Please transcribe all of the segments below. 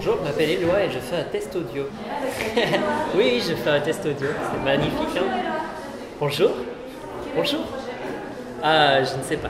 Bonjour, je m'appelle Éloi et je fais un test audio. Oui, je fais un test audio, c'est magnifique. Hein. Bonjour. Bonjour. Ah, je ne sais pas.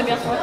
Regarde-toi.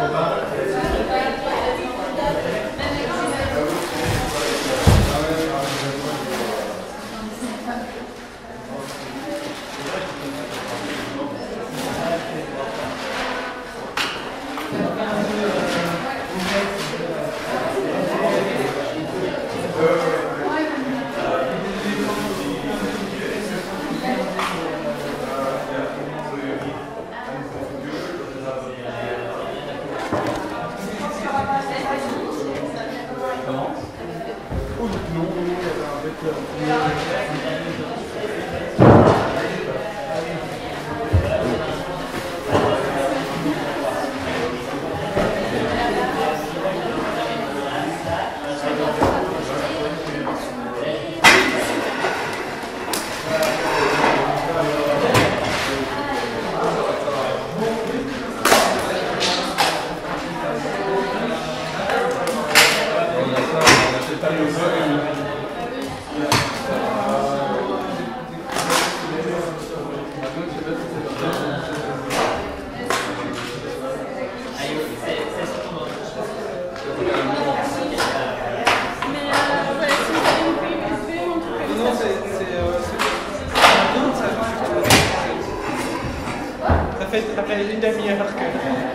Ça fait une demi-heure que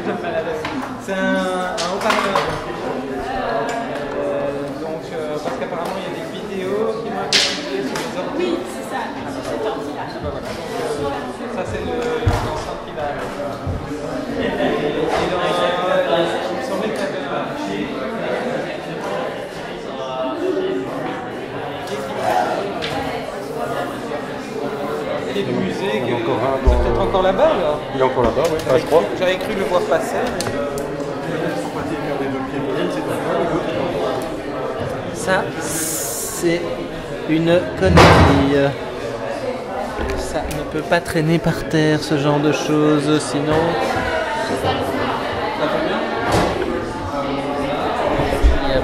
je me balade. C'est un haut-parleur. Parce qu'apparemment il y a des vidéos qui m'ont été publiées sur les ordi. Oui, c'est ça, sur cet ordi-là. Ça c'est l'enceinte qui va avec. Il me semblait que tu avais et du musée. Il y a encore un dans... C'est peut-être encore là-bas alors. Il est encore là-bas, oui, je crois. J'avais cru le voir passer. Ça, c'est une connerie. Ça ne peut pas traîner par terre, ce genre de choses, sinon... Ça va bien? Yep.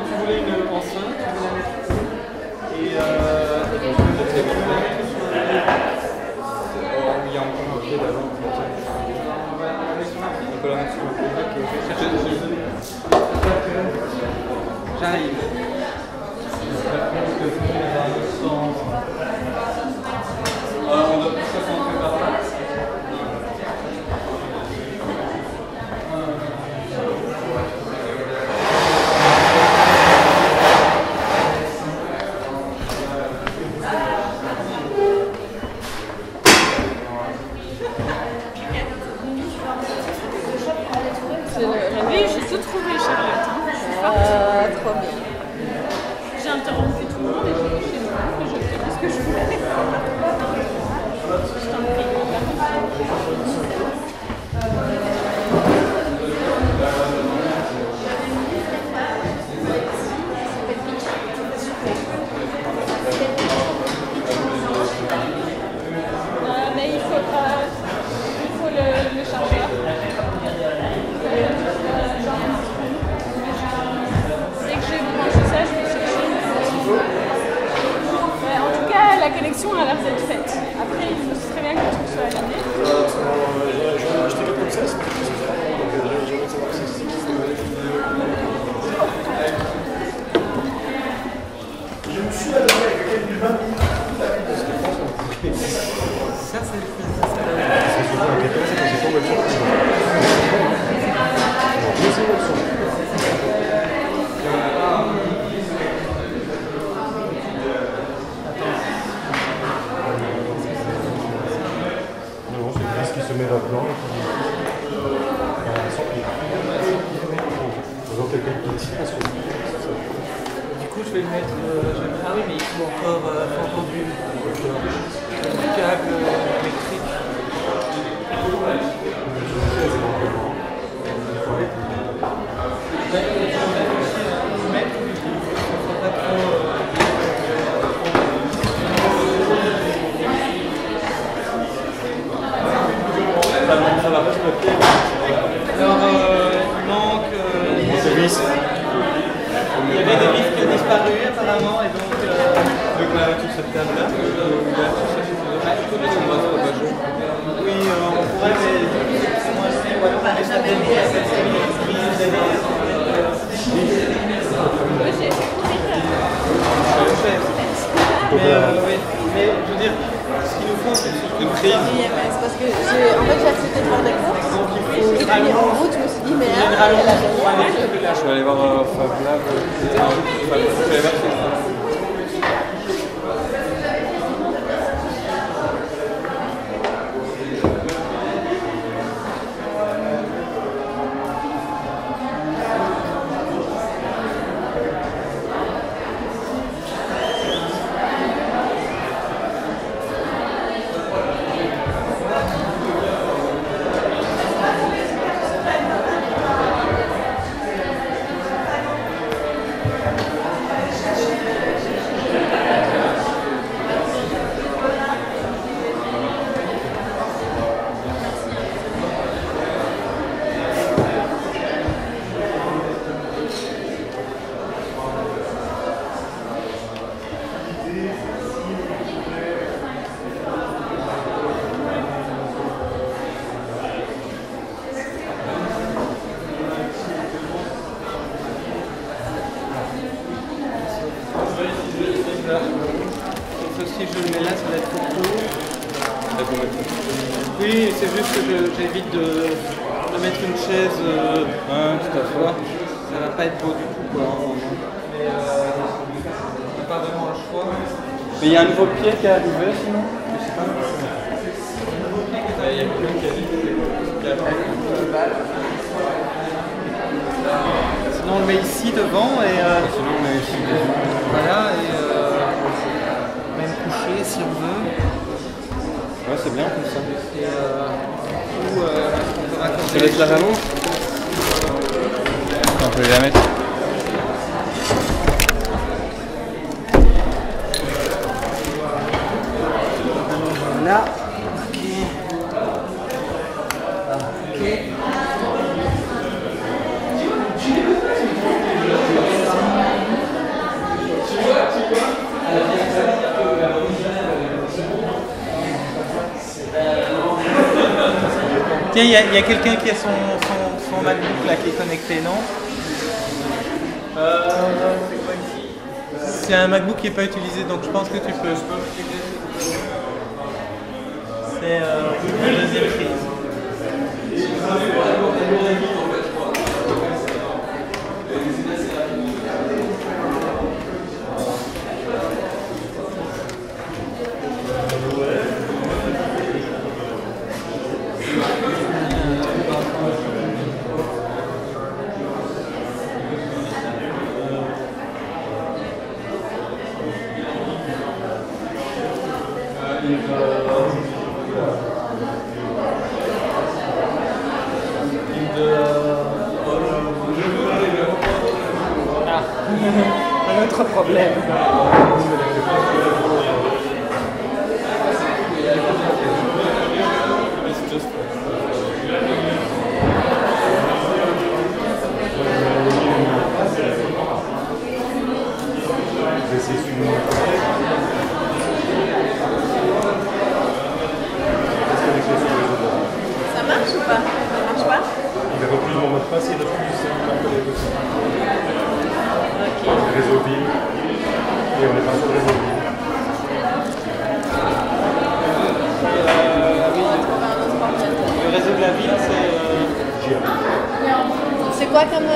Tu voulais une enceinte, tu voulais la mettre et il y a encore un pied d'avant. On peut la mettre sur le pied. J'arrive. On doit plus se concentrer par là. Oui, j'ai tout trouvé, Charlotte. Trop bien. J'ai interrompu tout le monde et j'ai chez moi que je fais tout ce que je voulais. Je t'en prie. Mais il faut le chargeur. Dès que j'ai branché ça, je vais chercher une. En tout cas, la connexion a l'air d'être faite. Après, il faut très bien que le truc soit allumé. J'en ai acheté 4 comme ça, c'était plus ça. Donc j'aimerais savoir si c'est je me suis adonné avec quelqu'un du 20 minutes. Ça, c'est le plus. C'est super inquiétant, c'est quand c'est pas voiture. Deuxième option. Non, c'est le disque qui se met là-dedans et qui sans pied. Dans quelqu'un qui tire, parce que Du coup, je vais le mettre. Ah oui, mais il faut encore entendre du câble électrique. Alors, il manque. Il y avait des vis qui ont disparu apparemment, et donc voilà toute cette table-là. Oui, on pourrait, mais je veux dire, ce qu'il nous faut, c'est une prise. Oui, c'est parce que j'ai accepté de faire des courses. Et puis en route, je me suis dit, mais elle a Je vais aller voir Fab Lab. Je vais aller voir si je le mets là, ça va être trop court. Oui, c'est juste que j'évite de mettre une chaise. Tout à fait. Ça va pas être beau du tout, quoi. Mais on n'a pas vraiment le choix. Mais il y a un nouveau pied qui est arrivé, sinon. Je sais pas. Il y a quelqu'un qui a dit qu'il y a sinon on le met ici devant et sinon on le met ici devant. Voilà et même couché si on veut. Ouais c'est bien comme ça. Et ou on peut raccorder. Tu laisses la rallonge. On peut la mettre. Voilà. Ok. Ok. Tiens, il y a quelqu'un qui a son MacBook là qui est connecté, non? C'est un MacBook qui n'est pas utilisé, donc je pense que tu peux. C'est la deuxième prise. Un autre problème. Ça marche ou pas? Ça marche pas? Il a repris mon mot de passe, il a plus réseau ville. Et on est pas sur le réseau ville. Le réseau de la ville, c'est... C'est quoi comme...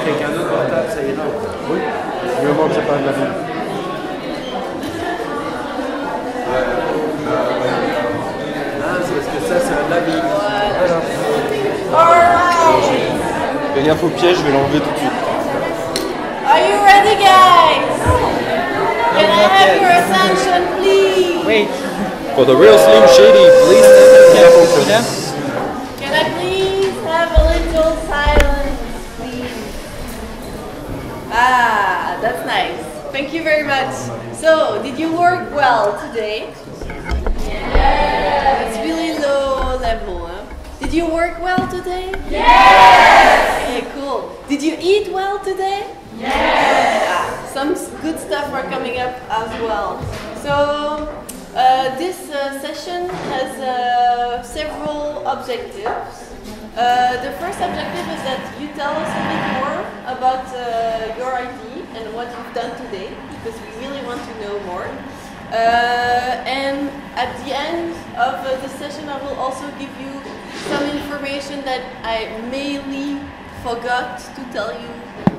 Quelqu'un d'autre portable, ça ira. Oui. Du moment que c'est pas de la vie. Ah, c'est parce que ça, c'est un lavis. Alright. Fais gaffe au piège, je vais l'enlever tout de suite. Are you ready, guys? Can I have your attention, please? Wait. For the real Slim Shady, please stand up. Can I please have a little silence, please? Ah, that's nice. Thank you very much. So, did you work well today? Yeah. It's really low level, huh? Did you work well today? Yes. Okay, cool. Did you eat well today? Yes. Ah, some good stuff are coming up as well. So, this session has several objectives. The first objective is that you tell us a bit more about your ID and what you've done today, because we really want to know more. And at the end of this session, I will also give you some information that I mainly forgot to tell you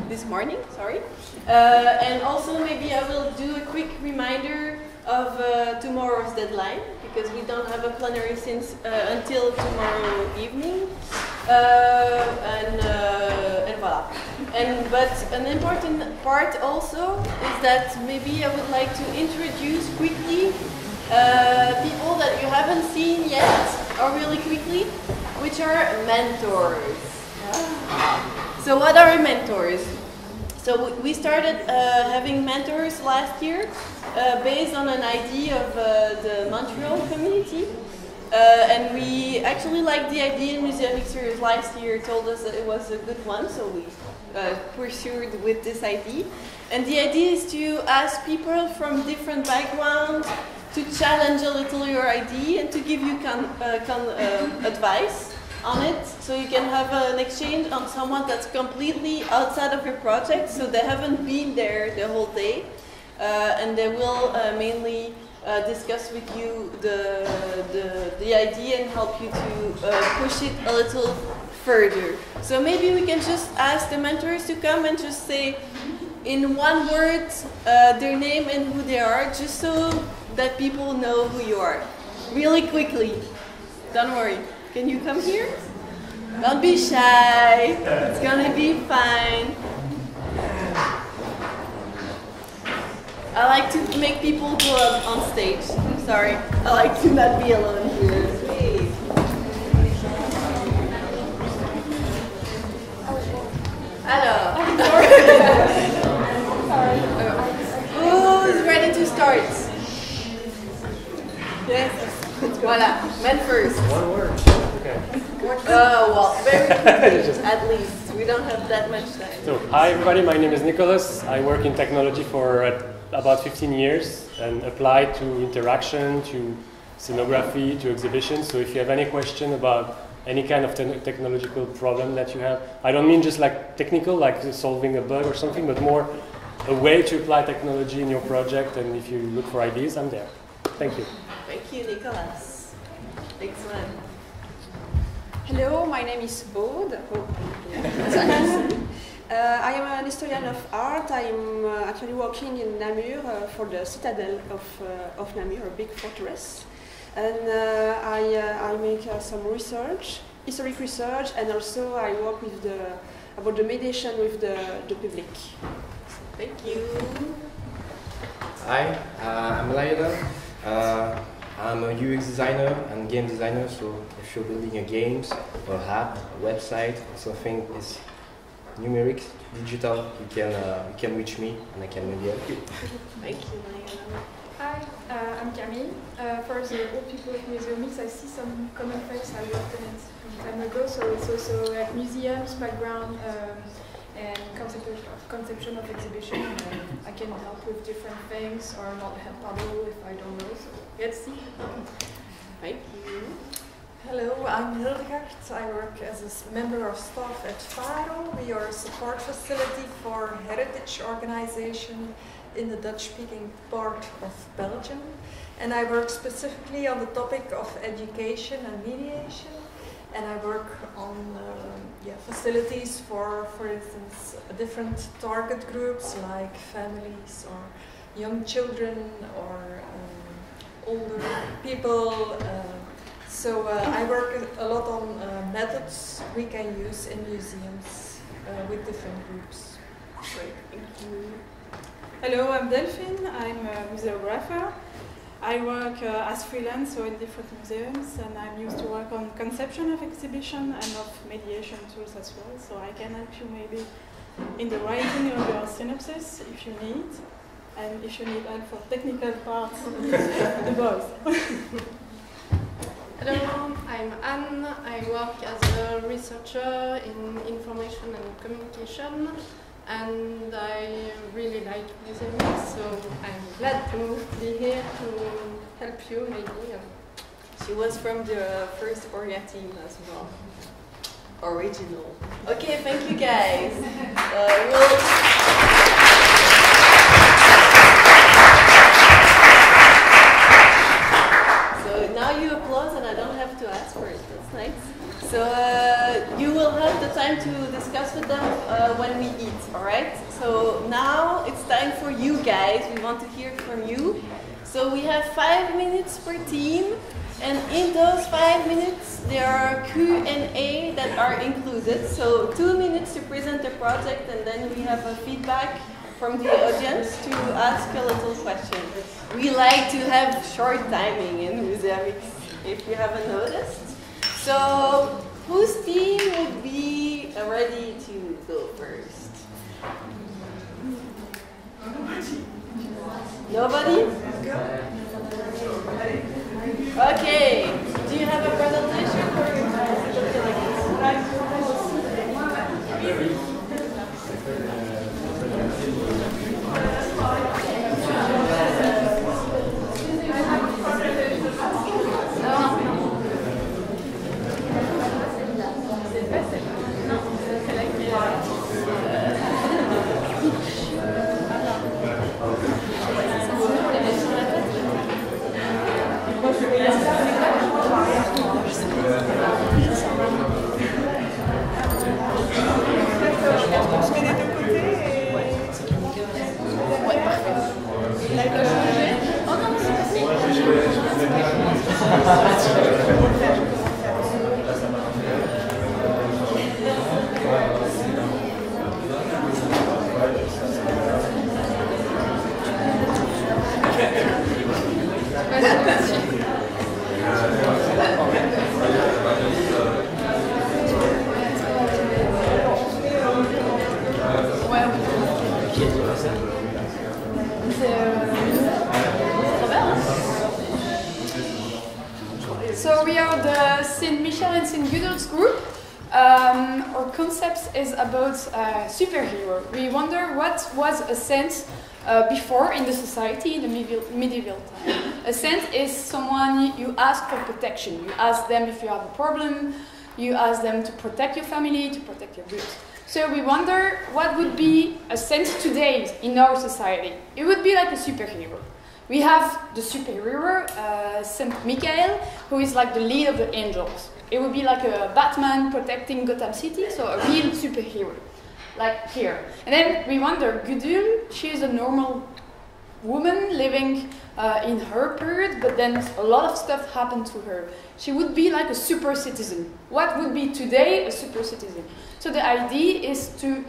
this morning, sorry. And also maybe I will do a quick reminder of tomorrow's deadline, because we don't have a plenary since until tomorrow evening, and voila. But an important part also is that maybe I would like to introduce quickly people that you haven't seen yet, or really quickly, which are mentors. So what are mentors? So we started having mentors last year based on an idea of the Montreal community. And we actually liked the idea, and Museum Exteriors last year told us that it was a good one, so we pursued with this idea. And the idea is to ask people from different backgrounds to challenge a little your idea and to give you advice on it, so you can have an exchange on someone that's completely outside of your project, so they haven't been there the whole day, and they will mainly discuss with you the idea and help you to push it a little further. So maybe we can just ask the mentors to come and just say in one word their name and who they are, just so that people know who you are. Really quickly. Don't worry. Can you come here? Don't be shy. It's gonna be fine. I like to make people go up on stage. Sorry. I like to not be alone here. Please. Hello. Who's ready to start? Yes. Voila. Men first. One word. Okay. Well, very quickly, at least. We don't have that much time. So, hi everybody, my name is Nicholas. I work in technology for about 15 years and apply to interaction, to scenography, to exhibitions. So if you have any question about any kind of technological problem that you have. I don't mean just like technical, like solving a bug or something, but more a way to apply technology in your project. And if you look for ideas, I'm there. Thank you. Thank you, Nicolas. Excellent. Hello, my name is Aude. I am an historian of art. I am actually working in Namur for the citadel of Namur, a big fortress. And I make some research, historic research, and also I work with about the mediation with the public. Thank you. Hi, I'm Lionel. I'm a UX designer and game designer, so if you're building a games, or app, a website, or something is numeric, digital, you can reach me and I can maybe help you. Thank you, Lionel. Hi, I'm Camille. For the old people at Museumix, I see some common facts. I worked on it some time ago, so it's also like museums, background, and conception of exhibition. I can help with different things or not help at all if I don't know. So let's see. Thank you. Hello, I'm Hildegard. I work as a member of staff at FARO. We are a support facility for heritage organization in the Dutch-speaking part of Belgium. And I work specifically on the topic of education and mediation. And I work on facilities for instance, different target groups like families or young children or older people. So I work a lot on methods we can use in museums with different groups. Great, thank you. Hello, I'm Delphine. I'm a museographer. I work as freelance, so in different museums, and I'm used to work on conception of exhibition and of mediation tools as well. So I can help you maybe in the writing of your synopsis if you need, and if you need help for technical parts, the both. Hello, I'm Anne. I work as a researcher in information and communication, and I really like museums, so I'm glad to be here to help you maybe. She was from the first Oria team as well. Original. Okay, thank you guys. So now you applause and I don't have to ask for it. That's nice. So you will have the time to discuss with them when we eat, alright? So now it's time for you guys. We want to hear from you. So we have 5 minutes per team. And in those 5 minutes, there are Q&A that are included. So 2 minutes to present the project, and then we have a feedback from the audience to ask a little question. We like to have short timing in Museumix, if you haven't noticed. So whose team would be ready to go first? Nobody? Okay, do you have a presentation or you So we are the Saint Michel and Saint Gudul's group. Our concept is about superhero. We wonder what was a saint before in the society in the medieval time. A saint is someone you ask for protection. You ask them if you have a problem. You ask them to protect your family, to protect your goods. So we wonder what would be a sense today in our society. It would be like a superhero. We have the superhero, Saint Michael, who is like the lead of the angels. It would be like a Batman protecting Gotham City, so a real superhero, like here. And then we wonder, Gudule, she is a normal woman living in her period, but then a lot of stuff happened to her. She would be like a super citizen. What would be today a super citizen? So the idea is to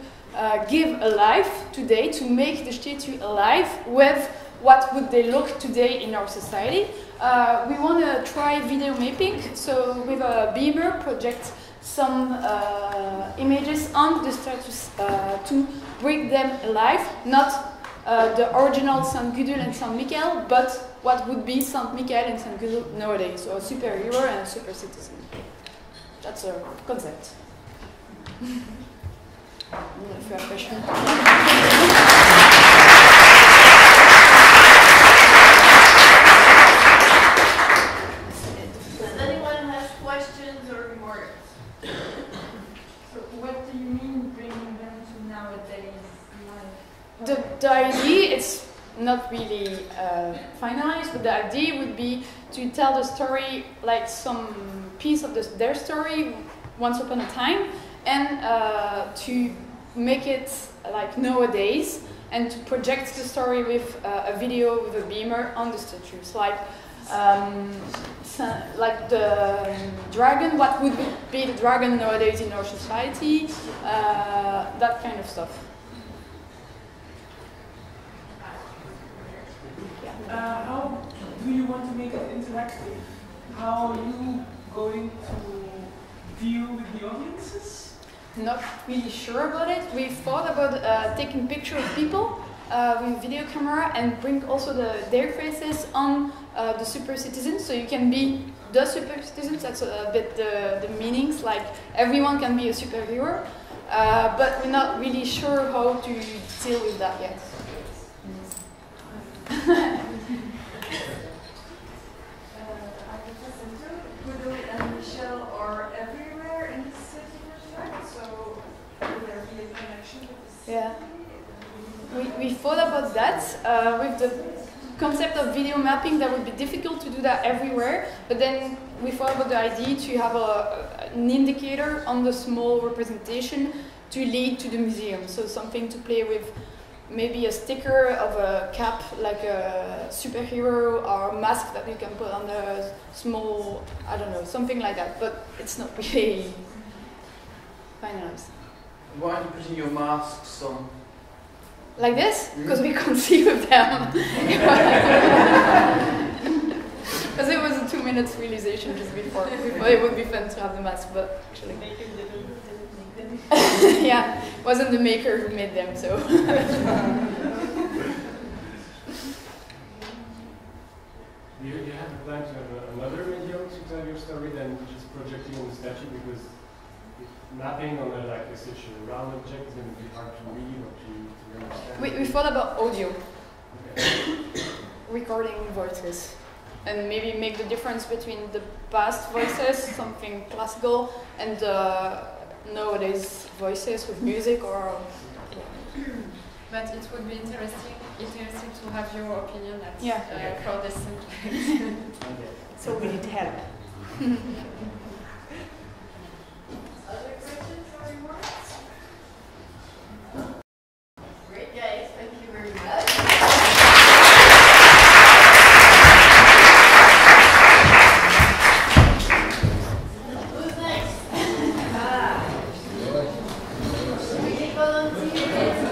give a life today, to make the statue alive with what would they look today in our society. We want to try video mapping, so with a beamer project some images on the statues to bring them alive, not the original Saint Gudule and Saint Michael, but what would be Saint Michael and Saint Gudule nowadays, so a superhero and a super citizen. That's a concept. If you have questions. Does anyone have questions or remarks? So what do you mean bringing them to nowadays life? The idea is not really finalized, but the idea would be to tell the story, like some piece of their story once upon a time, and to make it like nowadays, and to project the story with a video with a beamer on the statues, like the dragon. What would be the dragon nowadays in our society? That kind of stuff. How do you want to make it interactive? How are you going to deal with the audiences? Not really sure about it. We thought about taking pictures of people with video camera and bring also their faces on the super citizens, so you can be the super citizens. That's a bit the meanings, like everyone can be a superhero, but we're not really sure how to deal with that yet. Gudule and Michel are everywhere in the city, right? So will there be a connection with the city? Yeah. We thought about that. With the concept of video mapping, that would be difficult to do that everywhere, but then we thought about the idea to have an indicator on the small representation to lead to the museum, so something to play with. Maybe a sticker of a cap, like a superhero, or a mask that you can put on the small, I don't know, something like that, but it's not really finalized. Why are you putting your masks on? Like this? Because we can't see with them. Because it was a 2 minutes realization just before. It would be fun to have the mask, but actually. Yeah, it wasn't the maker who made them, so. Do you have a plan to have another medium to tell your story than just projecting on the statue? Because mapping on such a round object is going to be hard to read or to understand. We thought about audio. Okay. Recording voices. And maybe make the difference between the past voices, something classical, and nowadays voices with music or. But it would be interesting to have your opinion at for this subject. So we need help. Other questions or remarks? Great, guys. Thank you very much. Who's next? We need volunteers.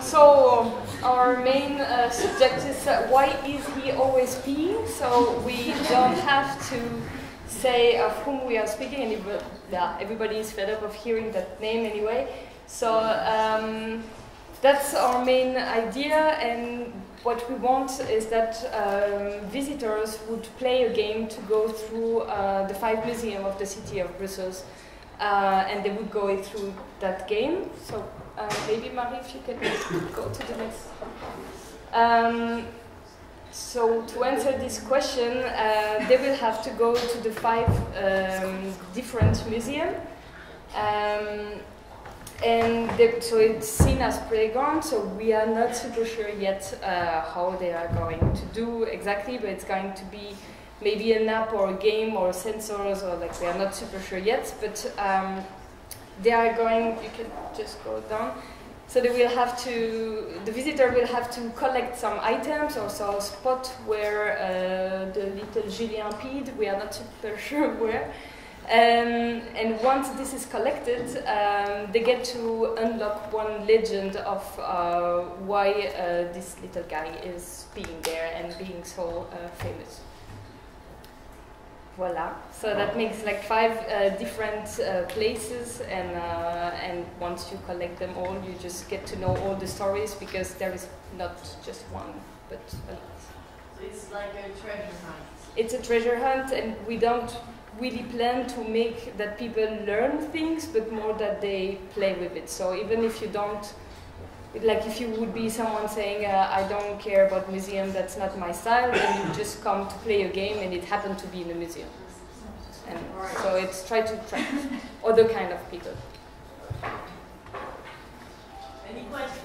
So our main subject is why is he always peeing? So we don't have to say of whom we are speaking, and everybody is fed up of hearing that name anyway. So that's our main idea, and what we want is that visitors would play a game to go through the 5 museums of the city of Brussels, and they would go through that game. So maybe Marie, if you can go to the next. So to answer this question, they will have to go to the 5 different museums. So it's seen as playground, so we are not super sure yet how they are going to do exactly, but it's going to be maybe an app or a game or sensors, or like we are not super sure yet, but they are going, you can just go down, so they will have to, the visitor will have to collect some items or some spot where the little Julien peed, we are not super sure where. And once this is collected, they get to unlock one legend of why this little guy is being there and being so famous. Voila. So that makes like 5 different places, and once you collect them all, you just get to know all the stories, because there is not just one, but a lot. So it's like a treasure hunt. It's a treasure hunt, and we don't really plan to make that people learn things, but more that they play with it. So even if you don't, like if you would be someone saying, I don't care about museum, that's not my style, then you just come to play a game and it happened to be in a museum. And so it's try to attract other kind of people. Any questions?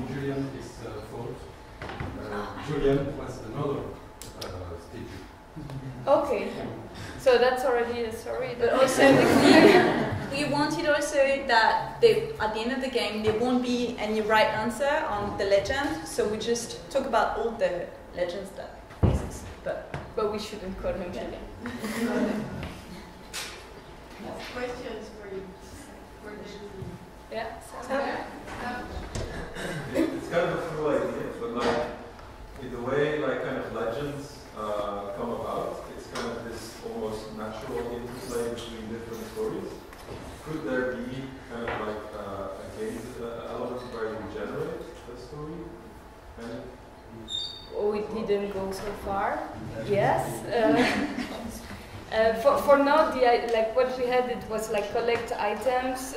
Julien is false. Julien was another statue. Okay, so that's already a story. But also, we wanted also that at the end of the game there won't be any right answer on the legend. So we just talk about all the legends that exist. But we shouldn't call him Julien. Questions for you? Yeah. It's kind of a cool idea, but like in the way like kind of legends come about, it's kind of this almost natural interplay between different stories. Could there be kind of like a game element where you generate the story? Oh, it didn't go so far. Yes. For now, like what we had, it was like collect items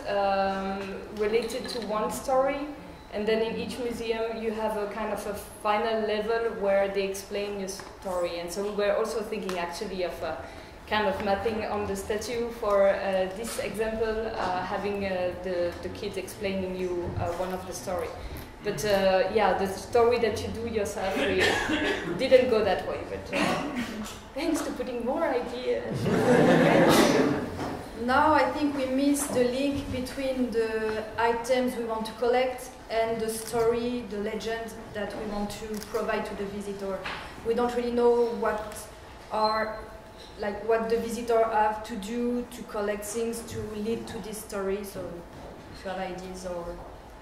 related to one story, and then in each museum you have a kind of a final level where they explain your story. And so we were also thinking actually of a kind of mapping on the statue for this example, having the kid explaining you one of the story. But yeah, the story that you do yourself didn't go that way. But thanks to putting more ideas. Now I think we missed the link between the items we want to collect and the story, the legend that we want to provide to the visitor. We don't really know what the visitor have to do to collect things to lead to this story. So if you have ideas or...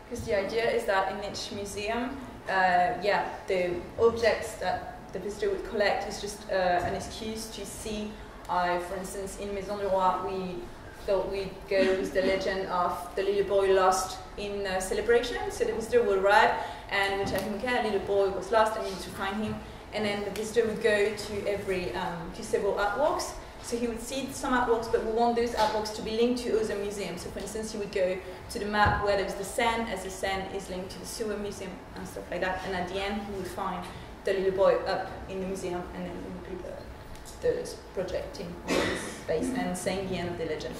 Because the idea is that in each museum, the objects that the visitor would collect is just an excuse to see. For instance, in Maison du Roi, we thought we'd go with the legend of the little boy lost in a celebration. So the visitor will arrive and we'll tell him, okay, a little boy was lost, I need to find him. And then the visitor would go to several artworks. So he would see some artworks, but we want those artworks to be linked to other museums. So for instance, he would go to the map where there's the Seine, as the Seine is linked to the Sewer Museum and stuff like that. And at the end, he would find the little boy up in the museum, and then we would put the projecting on this space and saying the end of the legend.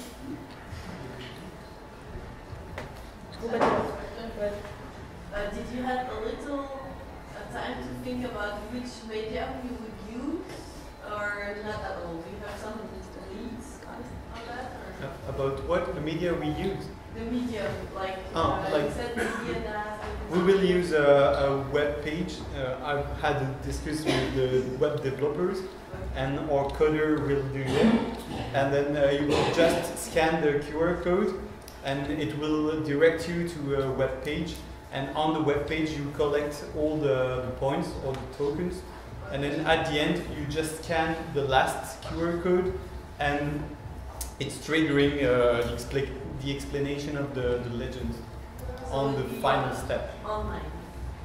Did you have a little time to think about which medium you would use, or not at all? Do you have some leads on that? Or? About what? The media we use? The medium, like, like you said media data. We will use a web page. I've had a discussion with the web developers, and our coder will do that. And then you will just scan the QR code, and it will direct you to a web page. And on the web page, you collect all the points or the tokens. And then at the end, you just scan the last QR code, and it's triggering the explanation of the legend on the final step. Online.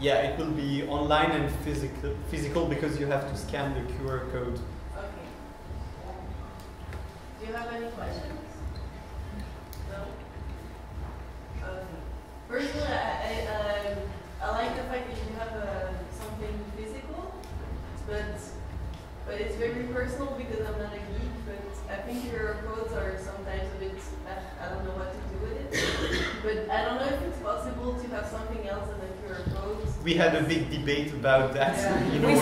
Yeah, it will be online and physical because you have to scan the QR code. Okay. Do you have any questions? No? Okay. Personally, I like the fact that you have something physical, but it's very personal because I'm not a geek, but I think your codes are sometimes a bit, I don't know what to do with it. But I don't know if it's possible to have something else than the QR codes. We had a big debate about that. Yeah. You know, we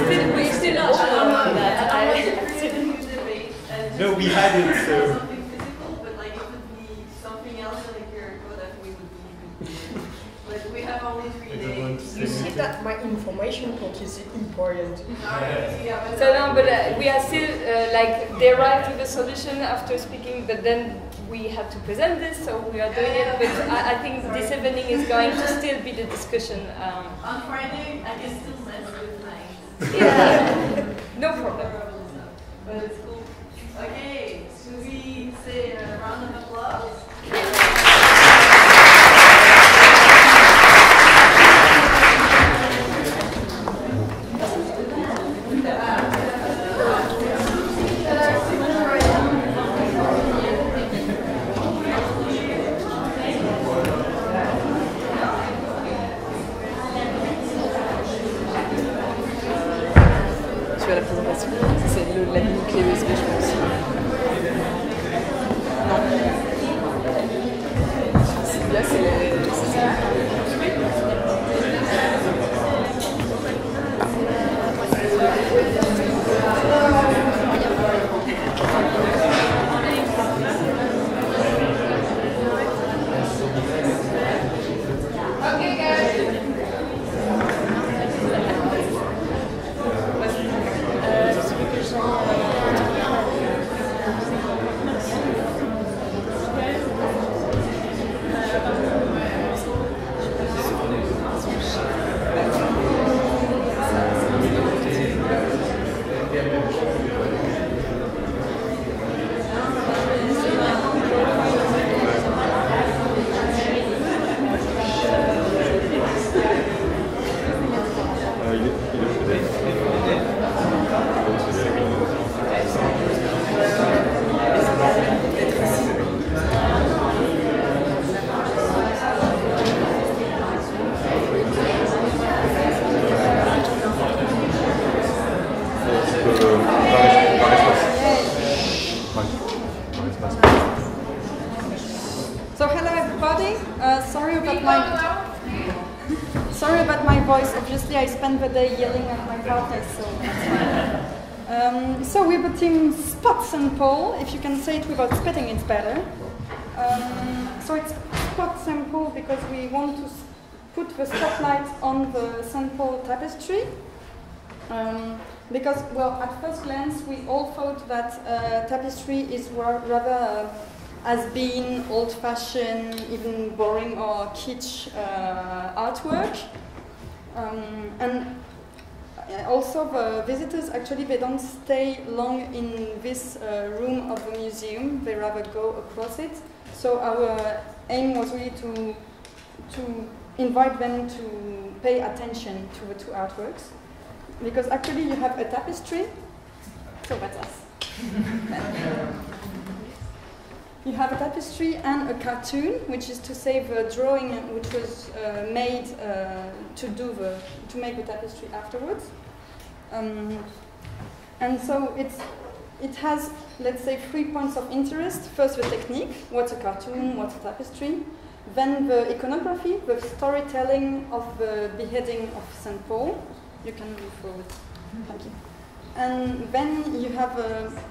still don't know that. I don't want to create a new debate. No, we had it. Something physical, but like it would be something else than a QR code. I think it would be. But we have only 3 days. You see that my information code is important. So no, but we are still like derived to the solution after speaking, but then we have to present this, so we are doing it. But I think this evening is going to still be the discussion. On Friday, I can still mess with mine. Yeah, no problem. But it's cool. Okay, should we say a round of applause? Tu as la présentation. C'est la mini clé USB, je pense. Non. Là, c'est ça. Okay, guys. So hello everybody. Sorry about my voice. Obviously, I spent the day yelling at my partner, so that's fine. So we're the team Spot St. Paul. If you can say it without spitting, it's better. So it's Spot St. Paul because we want to put the spotlight on the St. Paul tapestry. Because, well, at first glance, we all thought that tapestry is rather as being old-fashioned, even boring or kitsch artwork. And also the visitors, actually, they don't stay long in this room of the museum. They rather go across it. So our aim was really to invite them to pay attention to the two artworks. Because actually you have a tapestry, so that's us. You have a tapestry and a cartoon, which is to say the drawing which was made to make the tapestry afterwards. And so it has, let's say, 3 points of interest. First, the technique, what's a cartoon, what's a tapestry. Then the iconography, the storytelling of the beheading of St. Paul. You can move forward. Thank you. And then you have,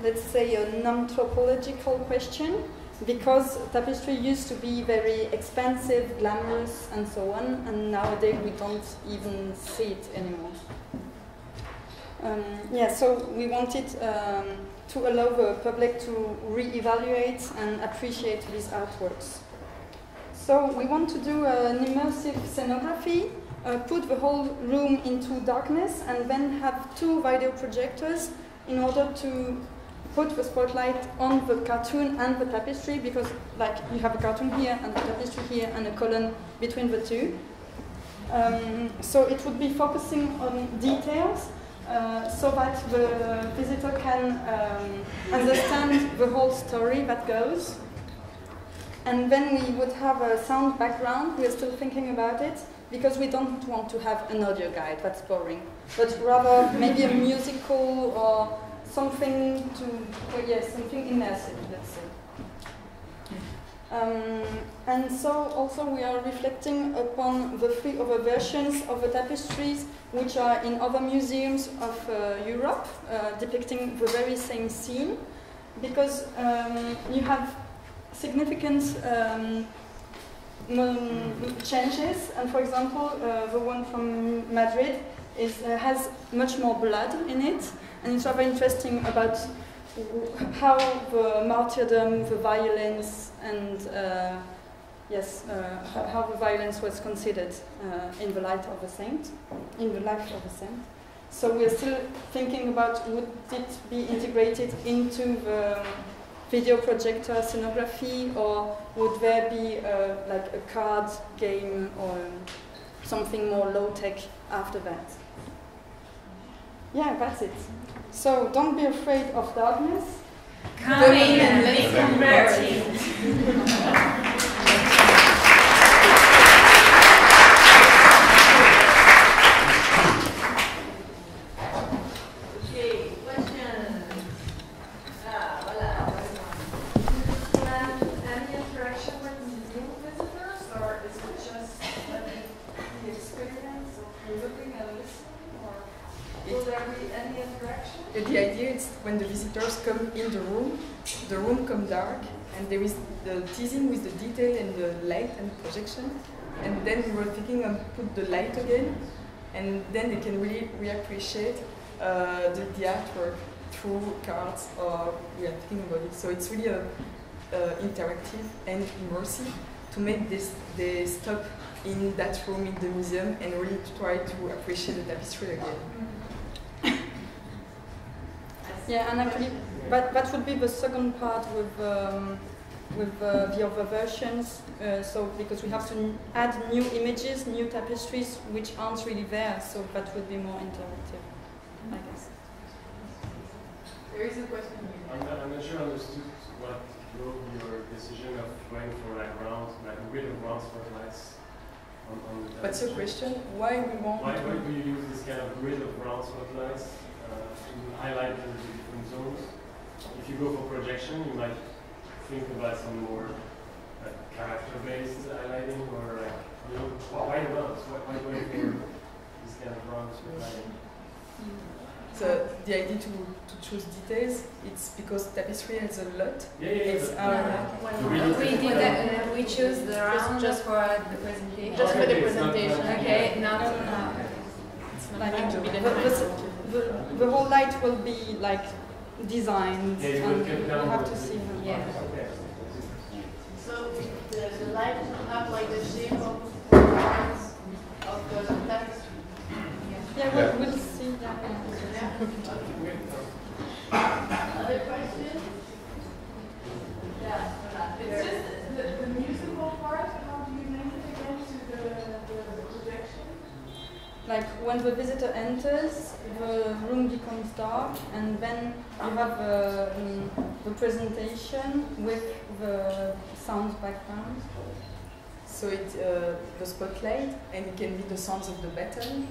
let's say, an anthropological question. because tapestry used to be very expensive, glamorous, and so on, and nowadays we don't even see it anymore. Yeah, so we wanted to allow the public to re-evaluate and appreciate these artworks. So we want to do an immersive scenography, put the whole room into darkness, and then have 2 video projectors in order to put the spotlight on the cartoon and the tapestry, because like you have a cartoon here and the tapestry here and a column between the 2. So it would be focusing on details so that the visitor can understand the whole story that goes. And then we would have a sound background. We're still thinking about it, because we don't want to have an audio guide, that's boring, but rather maybe a musical or something something immersive, let's say. And so also we are reflecting upon the 3 other versions of the tapestries which are in other museums of Europe, depicting the very same scene, because you have significant changes, and for example the one from Madrid has much more blood in it, and it's rather interesting about how the martyrdom, the violence, and how the violence was considered in the light of a saint, in the life of a saint. So we are still thinking about, would it be integrated into the video projector scenography, or would there be like a card game or something more low-tech after that? Yeah, that's it. So don't be afraid of darkness. Come in and let's convert it. The idea is when the visitors come in the room comes dark, and there is the teasing with the detail and the light and projection, and then we were thinking of put the light again, and then they can really reappreciate the artwork through cards, or we are thinking about it. So it's really interactive and immersive to make they stop in that room in the museum and really try to appreciate the tapestry again. Yeah, and actually, that would be the second part with the other versions. So because we have to add new images, new tapestries, which aren't really there. So that would be more interactive, I guess. There is a question here. I'm not sure I understood what drove your decision of going for like a grid of round spotlights on the tapestry. What's your question? Why we want? Why do you use this kind of grid of round spotlights to highlight the different zones? If you go for projection, you might think about some more character-based highlighting, or like, you know, why not? Why going for this kind of round spotlighting? So the idea to choose details, it's because tapestry has a lot. We choose the round just for the presentation. Just for the presentation. Okay, not. The whole light will be like designed, and you have to see. So the light will have like the shape of the tapestry. Yeah, we'll see that. Other questions? Yeah. It's just the musical part. How do you link it again to the projection? Like when the visitor enters, the room becomes dark, and then you have the presentation with the sound background. So it's the spotlight, and it can be the sounds of the button,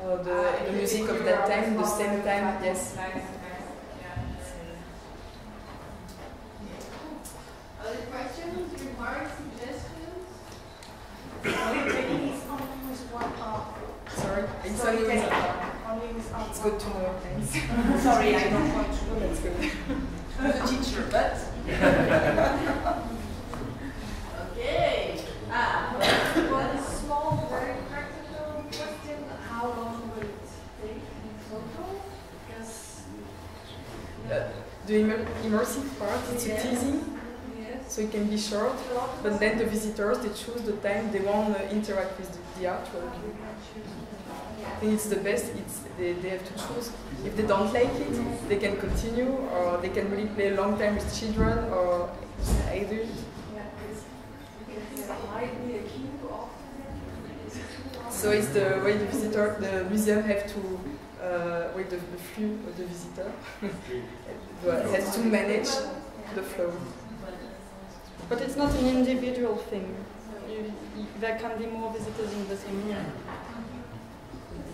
or the music of that time, the same time, yes. Other questions, remarks, suggestions? Sorry, it's it's good to know things. Sorry, I don't want to know. That's good. I'm a teacher, but the immersive part, it's a teasing, so it can be short, but then the visitors, they choose the time they want to interact with the artwork. I think it's the best, they have to choose. If they don't like it, they can continue, or they can really play a long time with children, or adults. So it's the way the museum have to, with the flow of the visitor, has to manage the flow. But it's not an individual thing. There can be more visitors in the same room.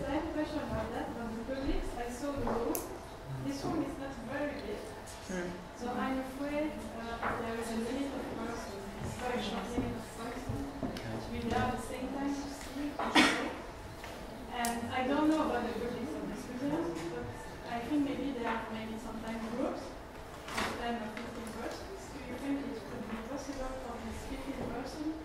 I have a question about that. About the public, I saw the room. This room is not very big. So I'm afraid there is a limit of person, a very short limit of person, to be there at the same time to see each other. And I don't know about the public of this museum, but I think maybe there are sometimes groups of 10 or 15 persons. Do you think it could be possible for these 15 persons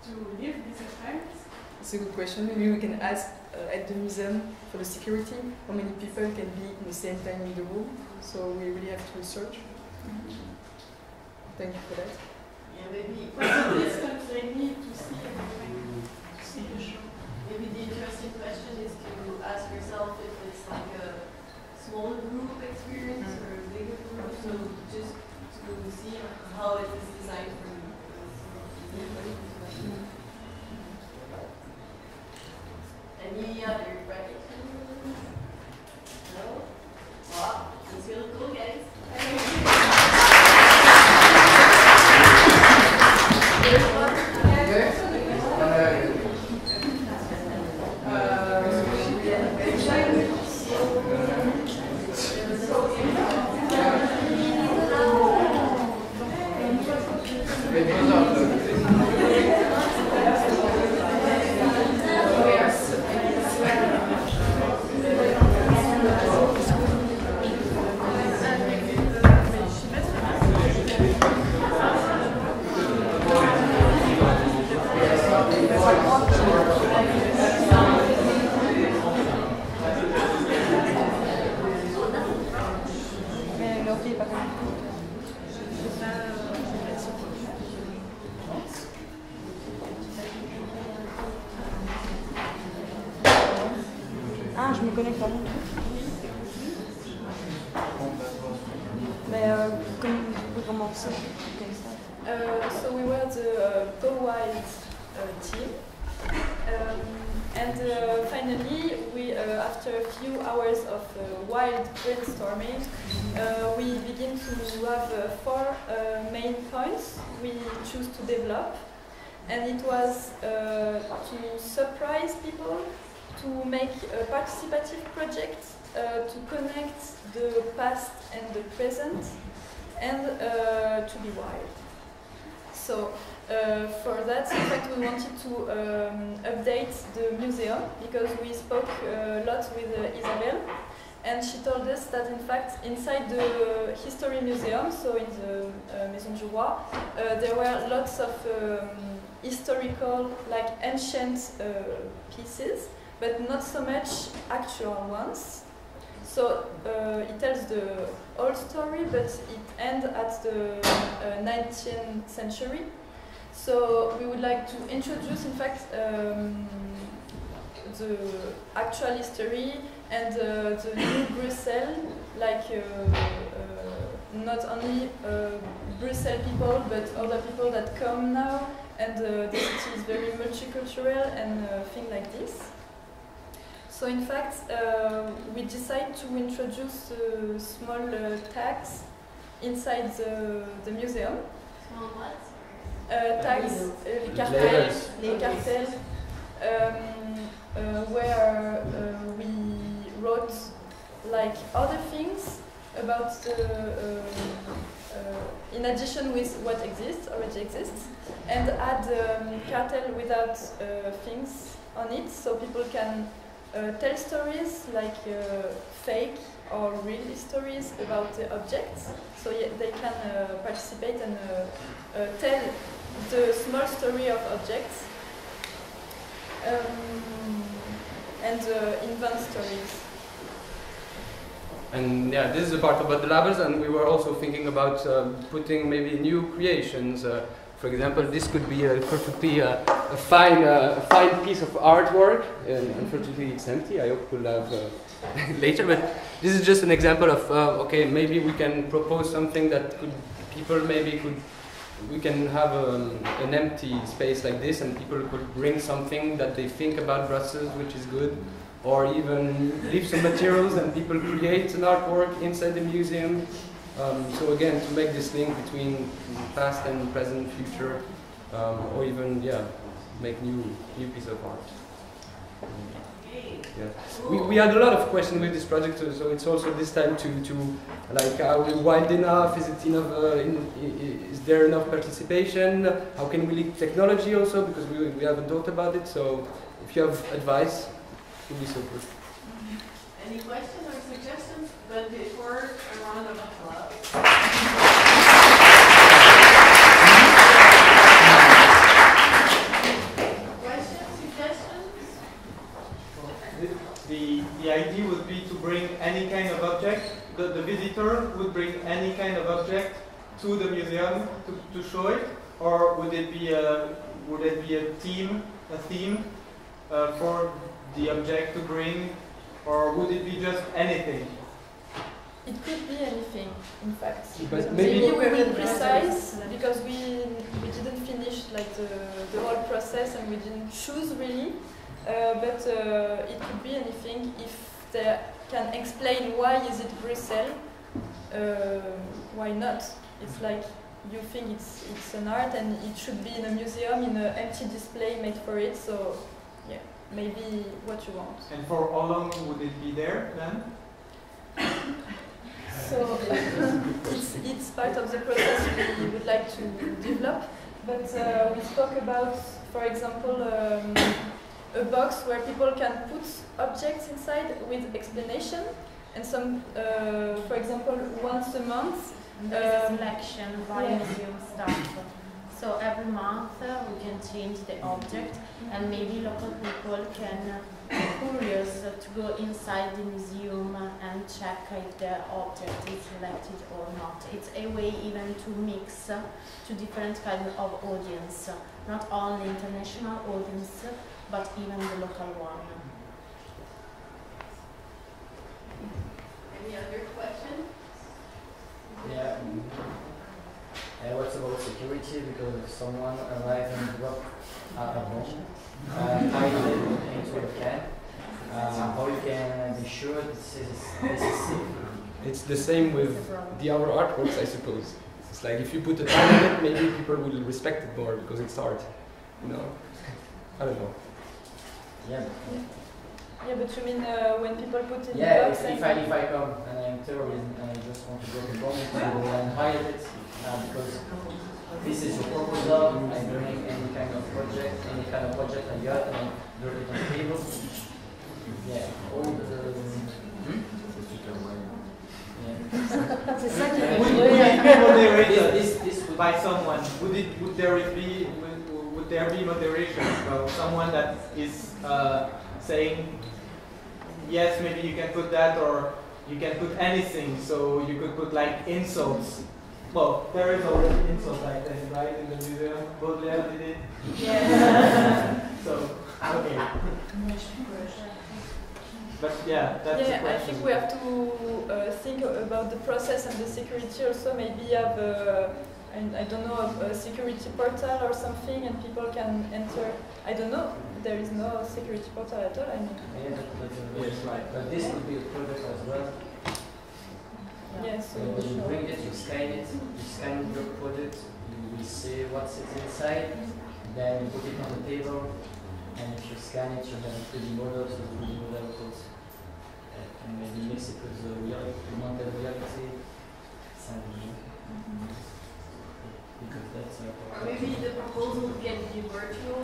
to live this experience? It's a good question. Maybe we can ask at the museum for the security how many people can be in the same time in the room. So we really have to research. Thank you for that. Yeah, maybe. Participants, they need to see everything, to see the show. Maybe the interesting question is to ask yourself if it's like a small group experience or a bigger group. So just to see how it is designed for you. Any other questions? No? Wow, it's really cool, guys. Ah, je me connecte pas. Mais comment ça? So we were the Go Wild team. And finally, we, after a few hours of wild brainstorming, we begin to have 4 main points we choose to develop. And it was to surprise people, to make a participative project, to connect the past and the present, and to be wild. So for that, in fact, we wanted to update the museum because we spoke a lot with Isabelle, and she told us that in fact inside the History Museum, so in the Maison du Roi, there were lots of historical, like ancient pieces, but not so much actual ones. So it tells the old story, but it ends at the 19th century. So we would like to introduce, in fact, the actual history and the new Brussels, like not only Brussels people, but other people that come now, and the city is very multicultural and things like this. So in fact, we decided to introduce small tags inside the museum. Small what? Tags, les cartels, where we wrote like other things about the, in addition with what already exists, and add cartel without things on it, so people can tell stories like fake or real stories about the objects, so they can participate and tell the small story of objects and invent stories. And yeah, this is the part about the labels, and we were also thinking about putting maybe new creations. For example, this could be perfectly a fine piece of artwork, and unfortunately it's empty. I hope we'll have later, but this is just an example of okay, maybe we can propose something that we can have an empty space like this, and people could bring something that they think about Brussels, which is good, or even leave some materials and people create an artwork inside the museum. So again, to make this link between past and present, future, or even make new piece of art. Yeah. We had a lot of questions with this project, so it's also this time to like, are we wide enough? Is it enough? Is there enough participation? How can we link technology also, because we haven't talked about it. So if you have advice, it would be super. Any questions or suggestions? But before a round of applause. Questions, suggestions? The idea would be to bring any kind of object. The visitor would bring any kind of object to the museum to show it, or would it be a theme for the object to bring, or would it be just anything? It could be anything, in fact. But maybe we will precise, because we didn't finish like the whole process and we didn't choose really. But it could be anything. If they can explain why is it Brussels, why not? It's like you think it's an art and it should be in a museum, in an empty display made for it. So yeah, maybe what you want. And for how long would it be there then? So it's part of the process we would like to develop. But we spoke about, for example, a box where people can put objects inside with explanation, and some, for example, once a month. There is a selection by museum staff. So every month we can change the object, and maybe local people can be curious to go inside the museum and check if the object is selected or not. It's a way even to mix to different kinds of audience, not only international audience, but even the local one. Any other questions? Yeah. What about security? Because if someone arrives and drop at home, hide into a can, how you can be sure this is safe? It's the same with the other artworks, I suppose. It's like if you put a time on it, maybe people will respect it more because it's art. You know? I don't know. Yeah. Yeah, but you mean when people put in the box? If I come and I'm terrorist and I just want to go to bomb and hide it, because this is your proposal, I don't make any kind of project I got, and I do it on the table. Yeah, all the... Would it be moderated by someone? Would there be moderation? So someone that is saying, yes, maybe you can put that, or you can put anything. So you could put like insults. Well, there is already insults like that, right, in the museum. Baudelaire did it. Yeah. So okay. But yeah, that's the question. I think we have to think about the process and the security also. Maybe have I don't know, a security portal or something, and people can enter. I don't know. There is no security portal at all. I mean. Yes, right. But this would be a product as well. Yes. So you bring it, you scan your product, you will see what's inside, then you put it on the table, and if you scan it, you have a 3D model, so the 3D model could and maybe mix it with the reality, augmented reality, because that's or maybe the proposal can be virtual,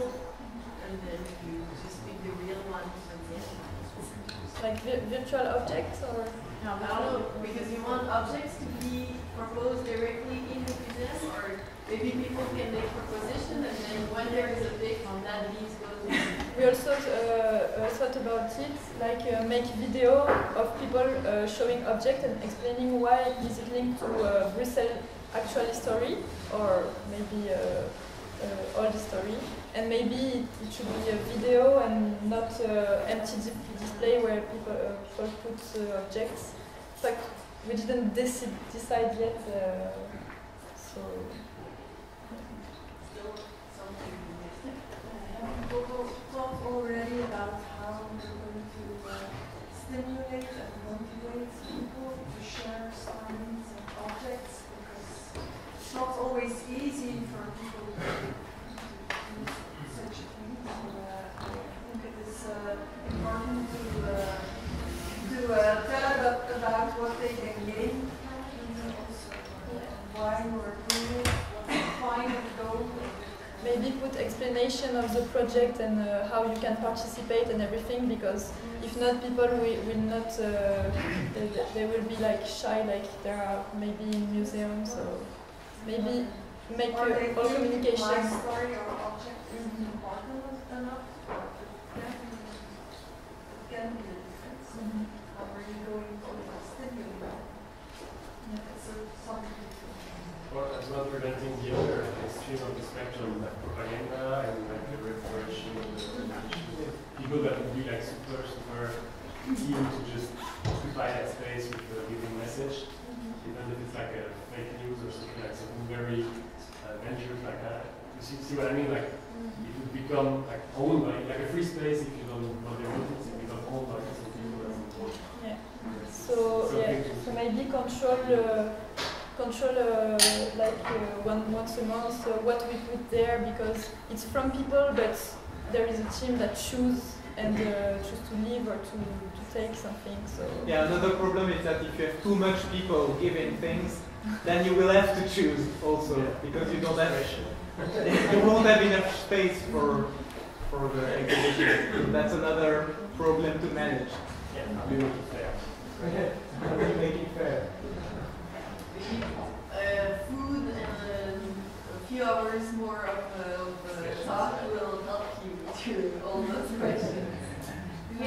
and then you just pick the real one. Like virtual objects, or? No, because you want objects to be propose directly in the business, or maybe people can make proposition, and then when there is a big on that list goes. We also thought about it, like make video of people showing objects and explaining why is it linked to Brussels actual story, or maybe old story, and maybe it should be a video and not empty display where people put objects. In fact, we didn't decide yet, so. People talked already about how we're going to stimulate and motivate people to share signs and objects, because it's not always easy for people to do such a thing. So I think it is important to tell about what they can gain, and also why we're doing it, what's the final goal. Maybe put explanation of the project and how you can participate and everything, because if not, people will not, they will be like shy, like there are maybe in museums, so maybe make all communication. My story or object is important enough, it can be a difference. How are you going to stimulate? It's something. Or as not preventing the other extreme of the spectrum, like propaganda and like the reversion of the people that would be like super keen to just occupy that space with a given message, even if it's like a fake news or something like something very dangerous like that. You see what I mean? Like it would become like owned by, like a free space if you don't know the rules, it become owned by some people that's important. Yeah. So maybe control like once a month what we put there, because it's from people, but there is a team that choose and choose to leave or to take something. So yeah, another problem is that if you have too much people giving things, then you will have to choose also, because you don't have you won't have enough space for the exhibition. So that's another problem to manage. Yeah, how do you make it fair? How do you make it fair? Food and a few hours more of talk will help you through all those questions. I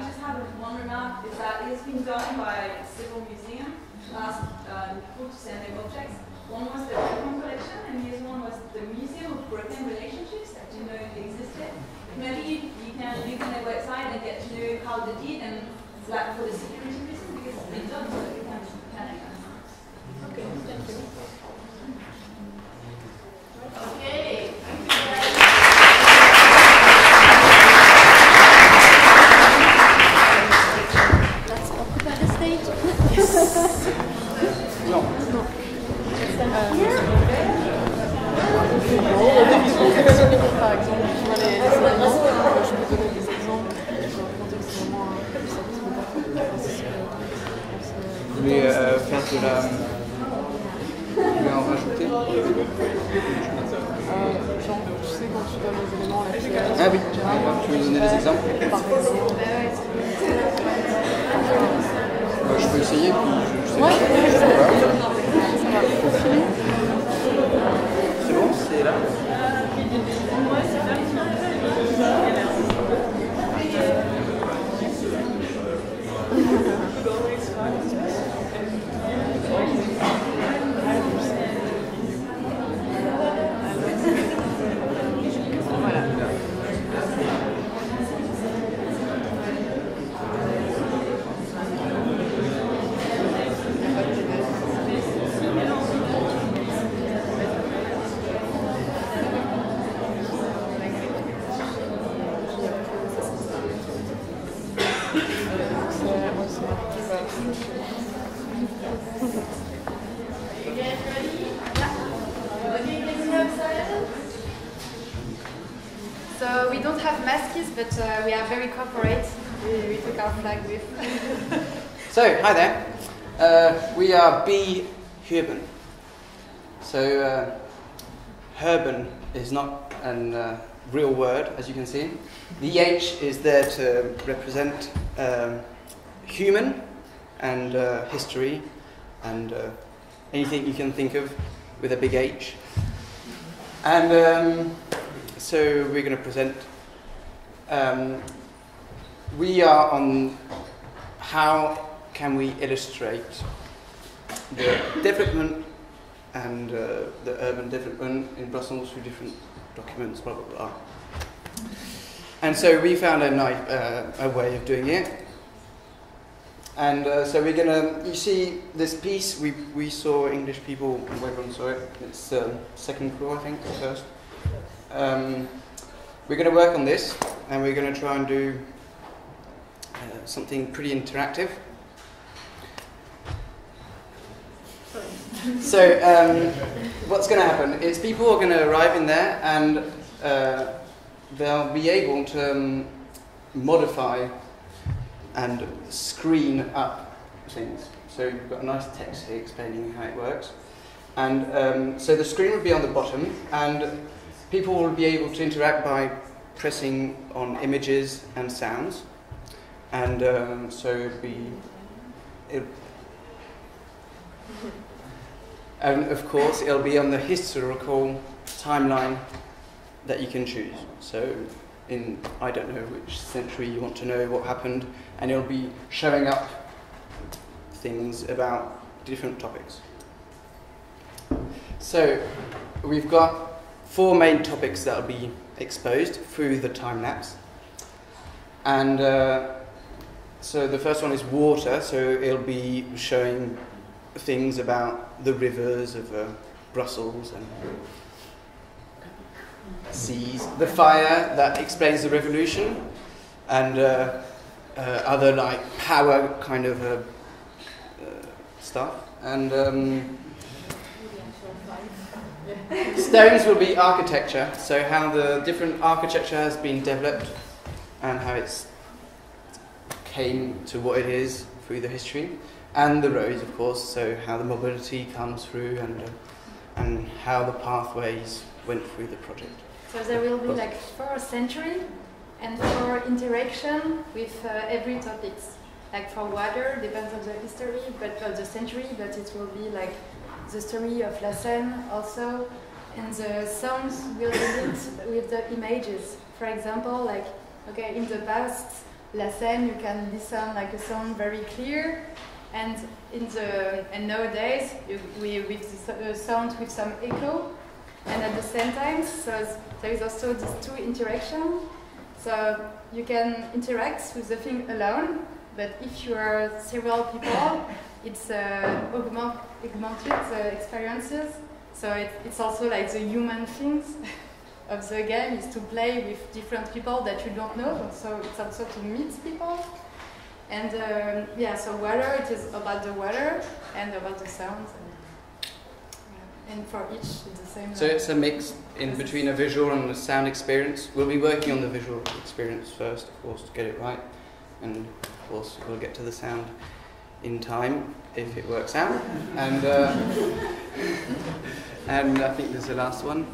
just have one remark, is that it's been done by Civil Museum to ask people to send their objects. One was the Broken collection, and the other one was the Museum of Broken Relationships, that you know existed. Maybe you can look on their website and get to know how they did, and like for the security reasons, because it's been done, so you can connect. Okay, thank you. Okay. Let's occupy the stage. Yes. No. Par exemple, tu vois les animaux, je peux donner des exemples dans un contexte vraiment Vous voulez faire de la... Vous voulez en rajouter genre, tu sais, quand tu donnes les éléments à la pièce, ah oui, tu veux donner des exemples? Par exemple. Je peux essayer, puis je sais ouais, pas. Ça va. Profiler. C'est bon, c'est là? So we don't have masks, but we are very corporate. We took our flag with. So, hi there. We are B. Hurban. So, Hurban is not a real word, as you can see. The H is there to represent human and history and anything you can think of with a big H. And so we're going to present. We are on how can we illustrate the development and the urban development in Brussels through different documents, blah, blah, blah. And so we found a way of doing it. And so we're going to, you see this piece, we saw English people, everyone saw it, it's second floor I think, or first. We're going to work on this, and we're going to try and do something pretty interactive. So what's going to happen is people are going to arrive in there, and they'll be able to modify and screen up things. So you've got a nice text here explaining how it works. And so the screen will be on the bottom, and people will be able to interact by pressing on images and sounds. And so and of course it'll be on the historical timeline that you can choose. So in, I don't know which century you want to know what happened, and it'll be showing up things about different topics. So we've got 4 main topics that will be exposed through the time lapse. And so the first one is water, so it'll be showing things about the rivers of Brussels and seas. The fire, that explains the revolution, and other like power kind of stuff. And stones will be architecture, so how the different architecture has been developed and how it's came to what it is through the history. And the roads, of course, so how the mobility comes through, and how the pathways went through the project. So there will be like 4 centuries and 4 interaction with every topic. Like for water, depends on the history, but of the century, but it will be like the story of La Seine also, and the sounds will be linked with the images. For example, like, okay, in the past, La Seine, you can listen like a sound very clear, and nowadays with the sound with some echo, and at the same time, so there is also these 2 interactions. So you can interact with the thing alone, but if you are several people, it's augmented experiences. So it's also like the human things of the game is to play with different people that you don't know. So it's also to meet people. And yeah, so water, it is about the water and about the sounds. And for each, it's the same. So it's a mix in between a visual and a sound experience. We'll be working on the visual experience first, of course, to get it right. And of course, we'll get to the sound in time, if it works out. And and I think there's the last one.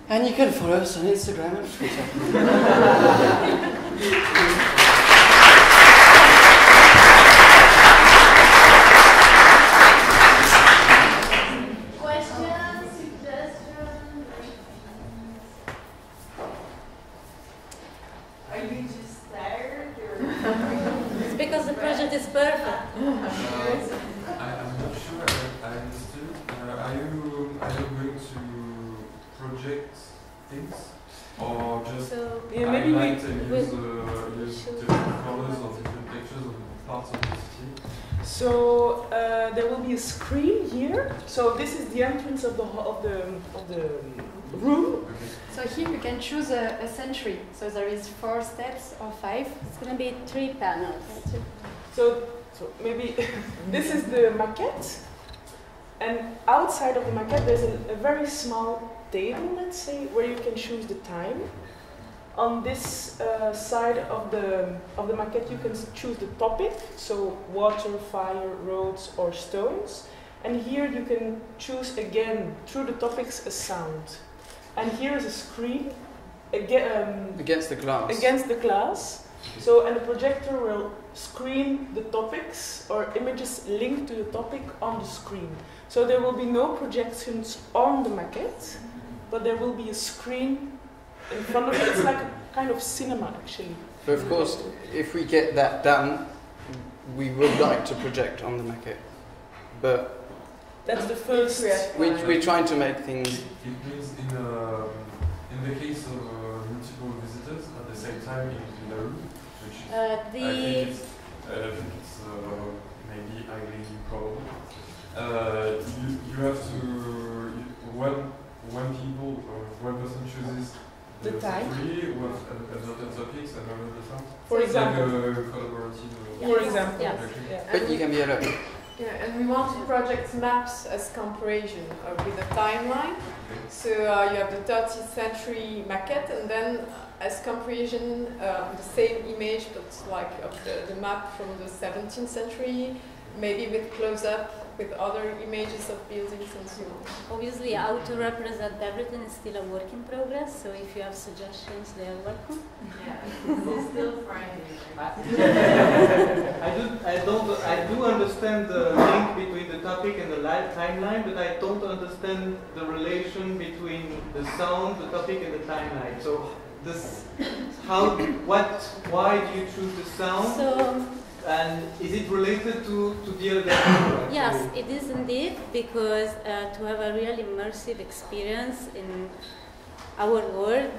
And you can follow us on Instagram and Twitter. So there will be a screen here. So this is the entrance of the room. So here you can choose a century. So there is 4 steps or 5. It's going to be 3 panels. So maybe this is the maquette, and outside of the maquette there's a very small table, let's say, where you can choose the time. On this side of the maquette, you can choose the topic, so water, fire, roads, or stones. And here you can choose again through the topics a sound. And here is a screen against the glass. So, and the projector will screen the topics or images linked to the topic on the screen. So there will be no projections on the maquette, but there will be a screen in front of it. It's like a kind of cinema, actually. But of course, if we get that done, we would like to project on the maquette. But that's the first. We're trying to make things. It means in the case of multiple visitors at the same time in the room, which I think it's maybe highly improbable. You have to one people or one person chooses the time. Three with another topics and another sound. For example. Like a collaborative. For example. Yeah. But you can be alone. Yeah, and we want to project maps as comparison with a timeline. So you have the 30th century maquette, and then as comparison the same image, but like of the map from the 17th century, maybe with close-up, with other images of buildings and so on. Obviously, how to represent everything is still a work in progress, so if you have suggestions, they are welcome. Yeah, it's still Friday. I do understand the link between the topic and the timeline, but I don't understand the relation between the sound, the topic, and the timeline. So, why do you choose the sound? So, and is it related to the other? Yes, it is indeed, because to have a really immersive experience in our world,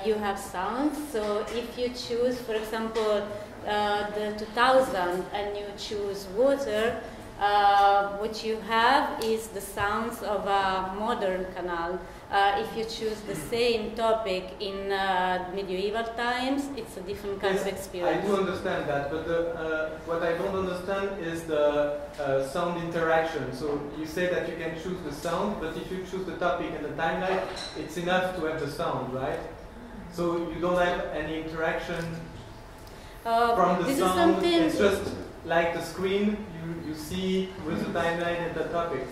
you have sounds. So if you choose, for example, the 2000 and you choose water, what you have is the sounds of a modern canal. If you choose the same topic in medieval times, it's a different kind of experience. I do understand that, but what I don't understand is the sound interaction. So you say that you can choose the sound, but if you choose the topic and the timeline, it's enough to have the sound, right? So you don't have any interaction from the sound. It's just like the screen you see with the timeline and the topics.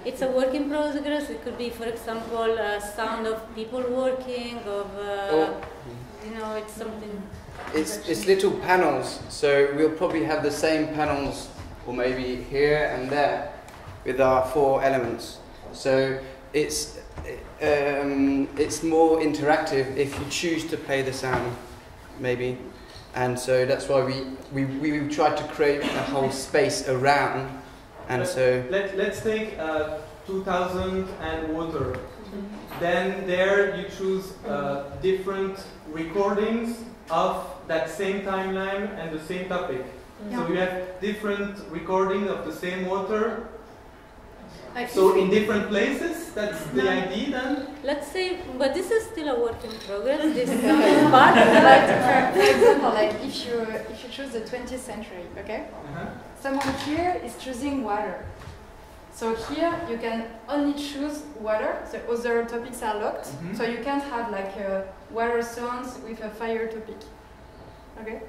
It's a work in progress. It could be, for example, sound of people working, of it's something. It's little panels, so we'll probably have the same panels, or maybe here and there, with our 4 elements. So it's more interactive if you choose to play the sound, maybe. And so that's why we tried to create a whole space around, and so... Let's take 2000 and water. Then there you choose different recordings of that same timeline and the same topic. So you have different recordings of the same water. So in different places, that's the idea then? Let's say, but this is still a work in progress. This is part for example, like if you choose the 20th century, okay? Someone here is choosing water. So here you can only choose water. The other topics are locked. So you can't have like water sounds with a fire topic. Okay?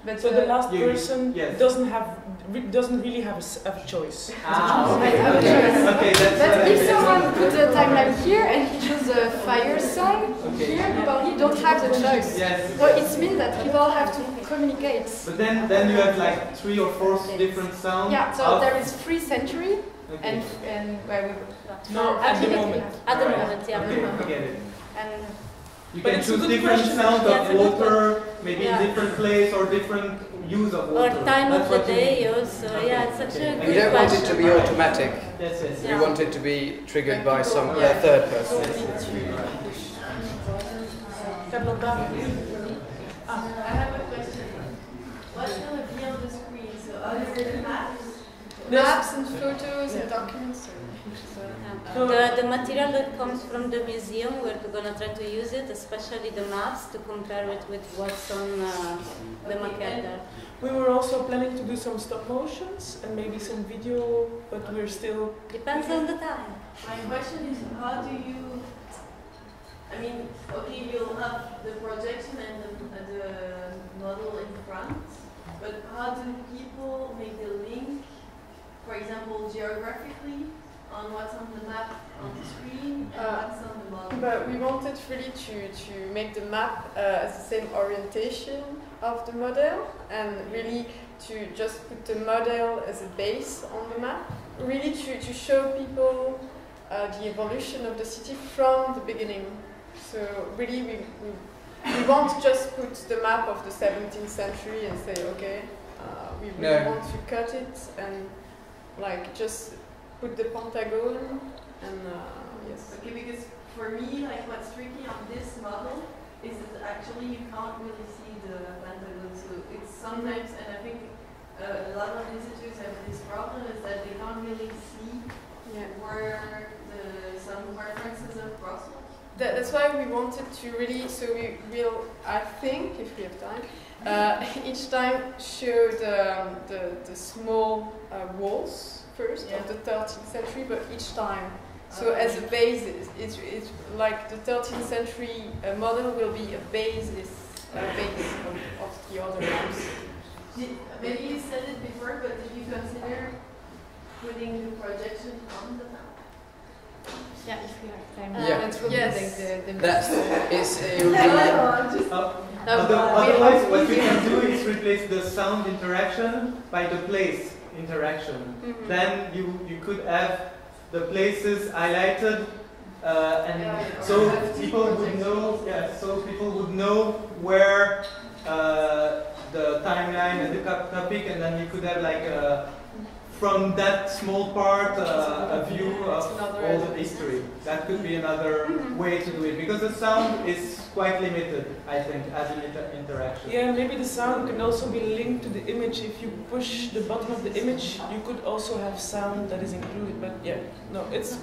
But so the last person doesn't really have a choice. Okay, but if someone puts the timeline here and he chooses a fire song, here people don't have the choice. So it means that people have to communicate. But then you have like 3 or 4 different sounds. Yeah, so there is 3 century and where we at the moment. At the moment, yeah. I get it. And you can choose different sounds of water, maybe in different place or different use of water. Or time of the day also. Yeah, it's such a good We don't want it to be automatic. Yes. We want it to be triggered by some third person. I have a question. What's going to be on the screen? So other than maps? Maps and photos and documents. The material that comes from the museum, we're going to try to use it, especially the maps, to compare it with what's on the maquette. We were also planning to do some stop motions and maybe some video, but we're still... Depends on the time. My question is, how do you... I mean, okay, you'll have the projection and the model in front, but how do people make the link, for example, geographically, on what's on the map on the screen and what's on the model? But we wanted really to make the map as the same orientation of the model, and really to just put the model as a base on the map, really to show people the evolution of the city from the beginning. So really we won't just put the map of the 17th century and say, okay, we really want to cut it and like just put the Pentagon and yes. Okay, because for me, like what's tricky on this model is that actually you can't really see the Pentagon. So it's sometimes, and I think a lot of visitors have this problem, is that they can't really see where some references of Brussels. That's why we wanted to really, so we will, I think, if we have time, each time show the small walls first of the 13th century, but each time. So as a basis, it's like the 13th century model will be a basis of the other maps. Maybe you said it before, but did you consider putting the projection on the map? Yeah, if we have time. That's really Otherwise, what you can do is replace the sound interaction by the place interaction. Then you could have the places highlighted, and so people would know. Yeah, so people would know where the timeline and the topic, and then you could have like from that small part a view of all the history. That could be another way to do it, because the sound is quite limited, I think, as an interaction. Yeah, maybe the sound can also be linked to the image. If you push the bottom of the image, you could also have sound that is included. But yeah, no, it's.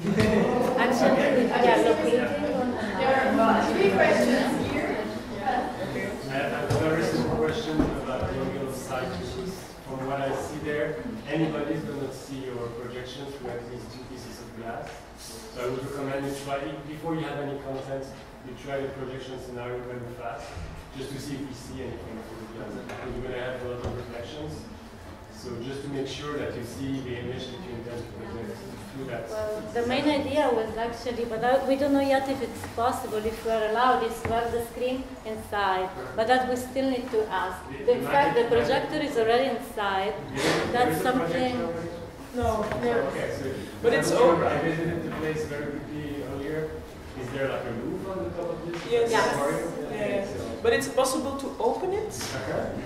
Actually, there are 3 questions here. I have a very simple question about the angle side views. From what I see there, anybody is going to see your projection through at least 2 pieces of glass. So I would recommend you try it before you have any content. You try the projection scenario very fast, just to see if you see anything through the glass. Because you're going to have a lot of reflections. So just to make sure that you see the image that you intend to project through that. Well, the main idea was actually, but we don't know yet if it's possible, if we are allowed, is to have the screen inside. But that we still need to ask. In fact, the projector is already inside. That's something. No. Okay, so but it's over. I visited the place very quickly earlier. Is there like a roof on the top of this? Yes. Yeah. But it's possible to open it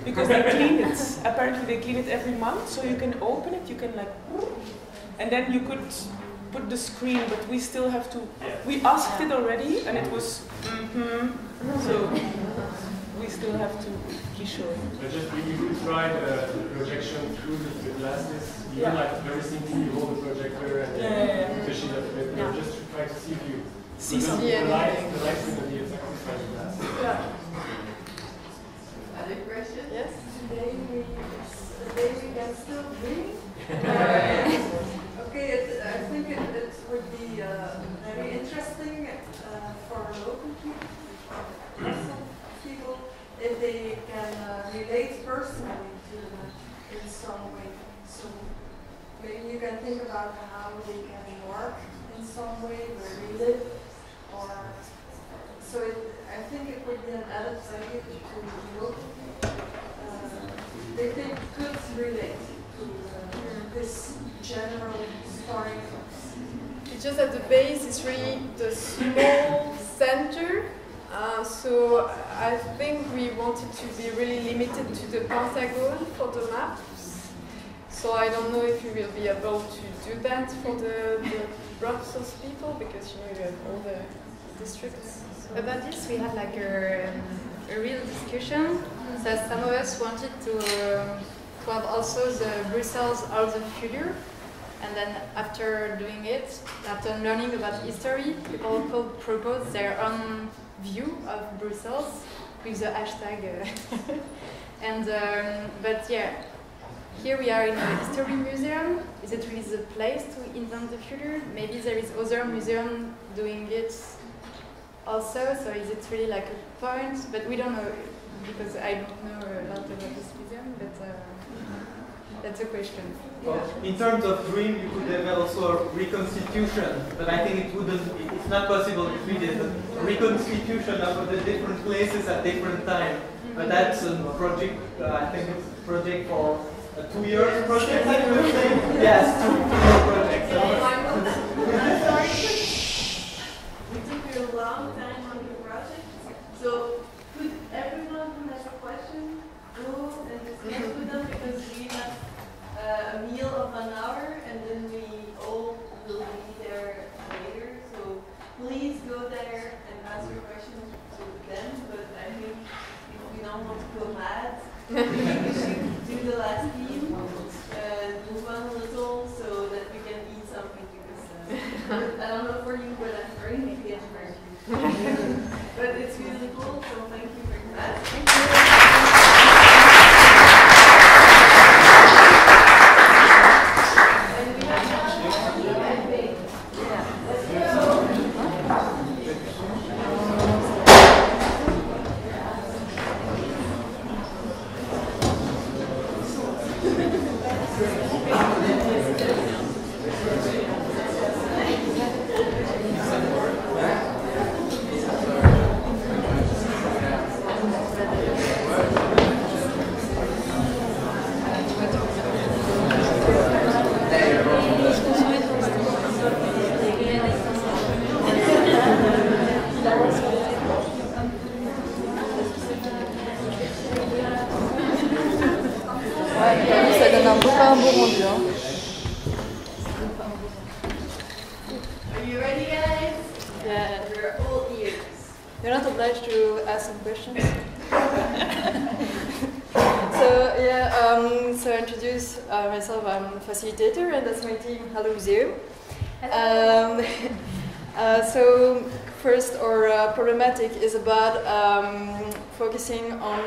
because they clean it. Apparently they clean it every month, so you can open it. You can like, and then you could put the screen. But we still have to. We asked it already, and it was so we still have to be sure. But just you could try the projection through the glasses. Even like very simply, you hold the projector and the sheet of paper. Just to try to see if you see something. The light's going to be affected by the glass. Yeah. Other questions? Yes. Today we can still dream. Okay, I think it would be very interesting for local people if they can relate personally to in some way. So maybe you can think about how they can work in some way where they live, or so I think it would be an added value to local people. They could relate to this general story. It's just that the base is really the small center. So I think we wanted to be really limited to the Pentagon for the maps. So I don't know if we will be able to do that for the Brussels people, because you have all the districts. So. About this, we had like a real discussion. So some of us wanted to have also the Brussels of the future. And then after doing it, after learning about history, people could propose their own view of Brussels with the hashtag. But yeah, here we are in a history museum. Is it really the place to invent the future? Maybe there is other museum doing it also. So is it really like a point? But we don't know, because I don't know a lot about this museum. But that's a question. Well, in terms of dream, you could have also a reconstitution, but I think it's not possible to read it. A reconstitution of the different places at different times. But that's a project, I think it's a project for a 2 years project, I would say. Yes, 2-year project. We took a long time on the project, so could everyone who has a question go and discuss with them, because we have a meal of an hour and then we all will be there later. So please go there and ask your questions to them. But I think if we don't want to go mad, we should do the last team, move on a little so that we can eat something, because I don't know for you, but I'm very happy and very but it's really cool, so thank you very much. Thank you. Ça donne un beau rendu. Are you ready, guys? Yeah. We're all ears. You're not obliged to ask some questions. So yeah, so I introduce myself. I'm a facilitator, and that's my team. Hello Museum. So first, our problematic is about focusing on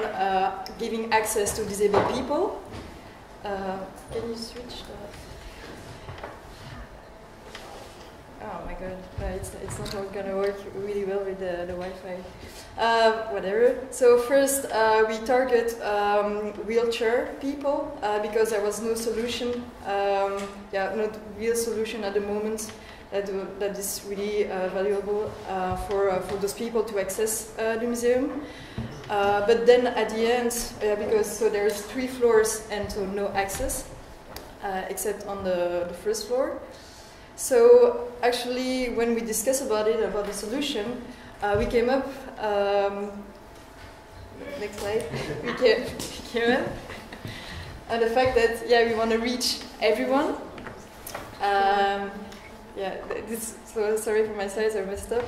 giving access to disabled people. Can you switch that? Oh my god, no, it's not going to work really well with the Wi-Fi. Whatever. So first, we target wheelchair people because there was no solution. Not real solution at the moment that is really valuable for those people to access the museum. But then at the end, because there's 3 floors and so no access, except on the first floor. So actually, when we discussed about the solution, we came up. Next slide. We came up and the fact that we want to reach everyone. So sorry for my size, I messed up.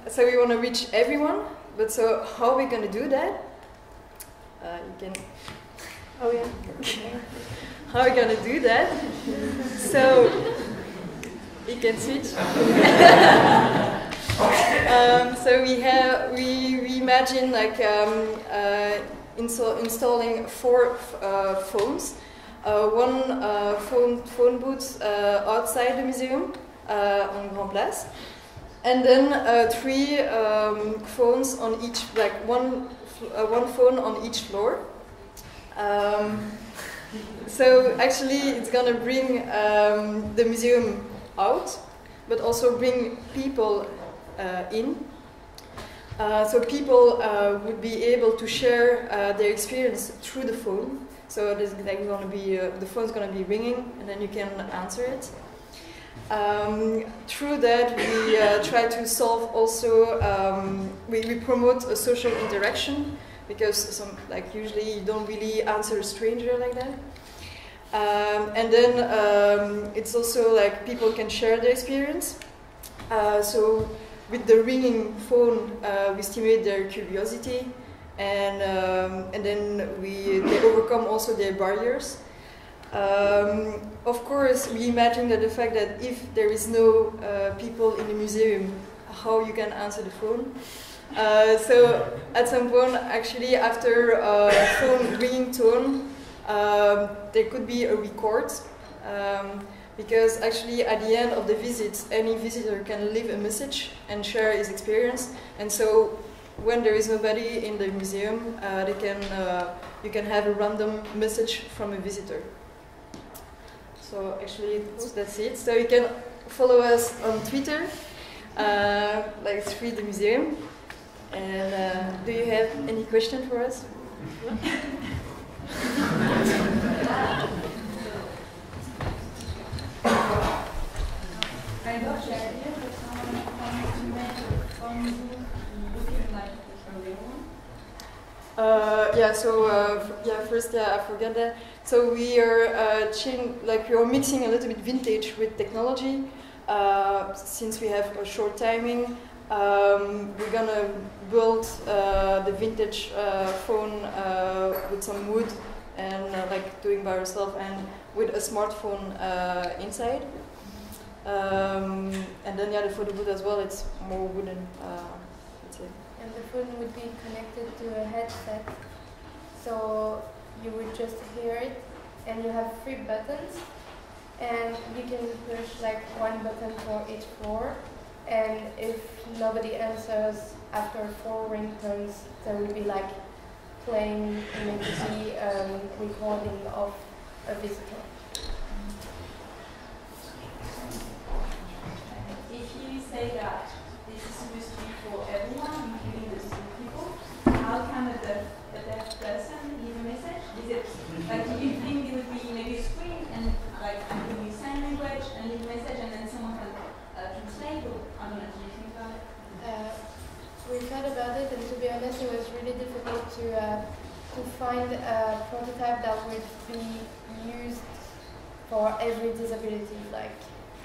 So we want to reach everyone, but so how are we going to do that? You can. Oh yeah. How are we going to do that? So you can switch. So we imagine like installing 4 phones. One phone booth outside the museum on Grand Place, and then 3 phones on each, like one phone on each floor. So actually, it's gonna bring the museum out, but also bring people in. So people would be able to share their experience through the phone. So there's like going to be the phone's going to be ringing, and then you can answer it. Through that, we try to solve also. We promote a social interaction, because usually you don't really answer a stranger like that. And then it's also like people can share their experience. So with the ringing phone, we stimulate their curiosity. And then they overcome also their barriers. Of course, we imagine that the fact that if there is no people in the museum, how you can answer the phone. So at some point, actually, after a phone ringing tone, there could be a record. Because actually, at the end of the visit, any visitor can leave a message and share his experience. And so when there is nobody in the museum, you can have a random message from a visitor. So actually, that's it. So you can follow us on Twitter, like 3 the Museum. And do you have any question for us? I got the idea that someone wanted to make a phone booth looking like a real one. First, I forgot that. So we are we are mixing a little bit vintage with technology. Since we have a short timing, we're gonna build the vintage phone with some wood and doing by ourselves and with a smartphone inside. And then the photo booth as well. It's more wooden. Let's say. And the phone would be connected to a headset, so you would just hear it, and you have 3 buttons, and you can push like 1 button for each floor, and if nobody answers after 4 ringtones, there will be like playing immediately recording of a visitor. If you say that this is supposed to be for everyone, including the sick people, how can a deaf person leave a message? Is it like, do you think it would be maybe a screen and like I'm giving you sign language and leave a message and then someone can translate? Or I don't know. Do you think about it? We thought about it, and to be honest, it was really difficult to find a prototype that would be used for every disability. Like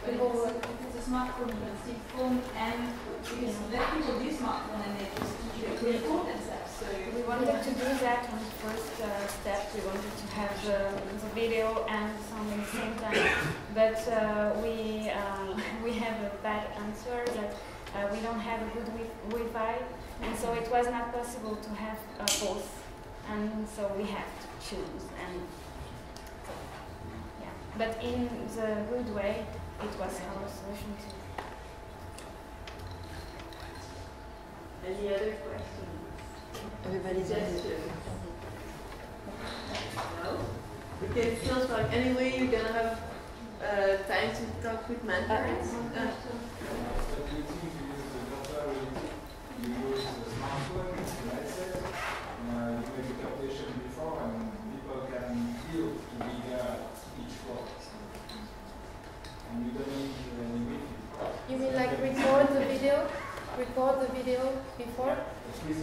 people would. It's a smartphone, you can see phone, and because deaf people do smartphone and they just record and stuff. So we wanted to do that on the first step. We wanted to have the video and sound at the same time, but we have a bad answer that we don't have a good Wi-Fi, and so it was not possible to have both, and so we have to choose. And so, yeah, but in the good way, it was our solution too. Any other questions? Everybody's No? We can still talk. Anyway, you're gonna have time to talk with mentors. You use the smartphone, the headset, you make a calculation before, and people can feel to be there each floor. And you don't need any Wi-Fi. You mean like record the video before,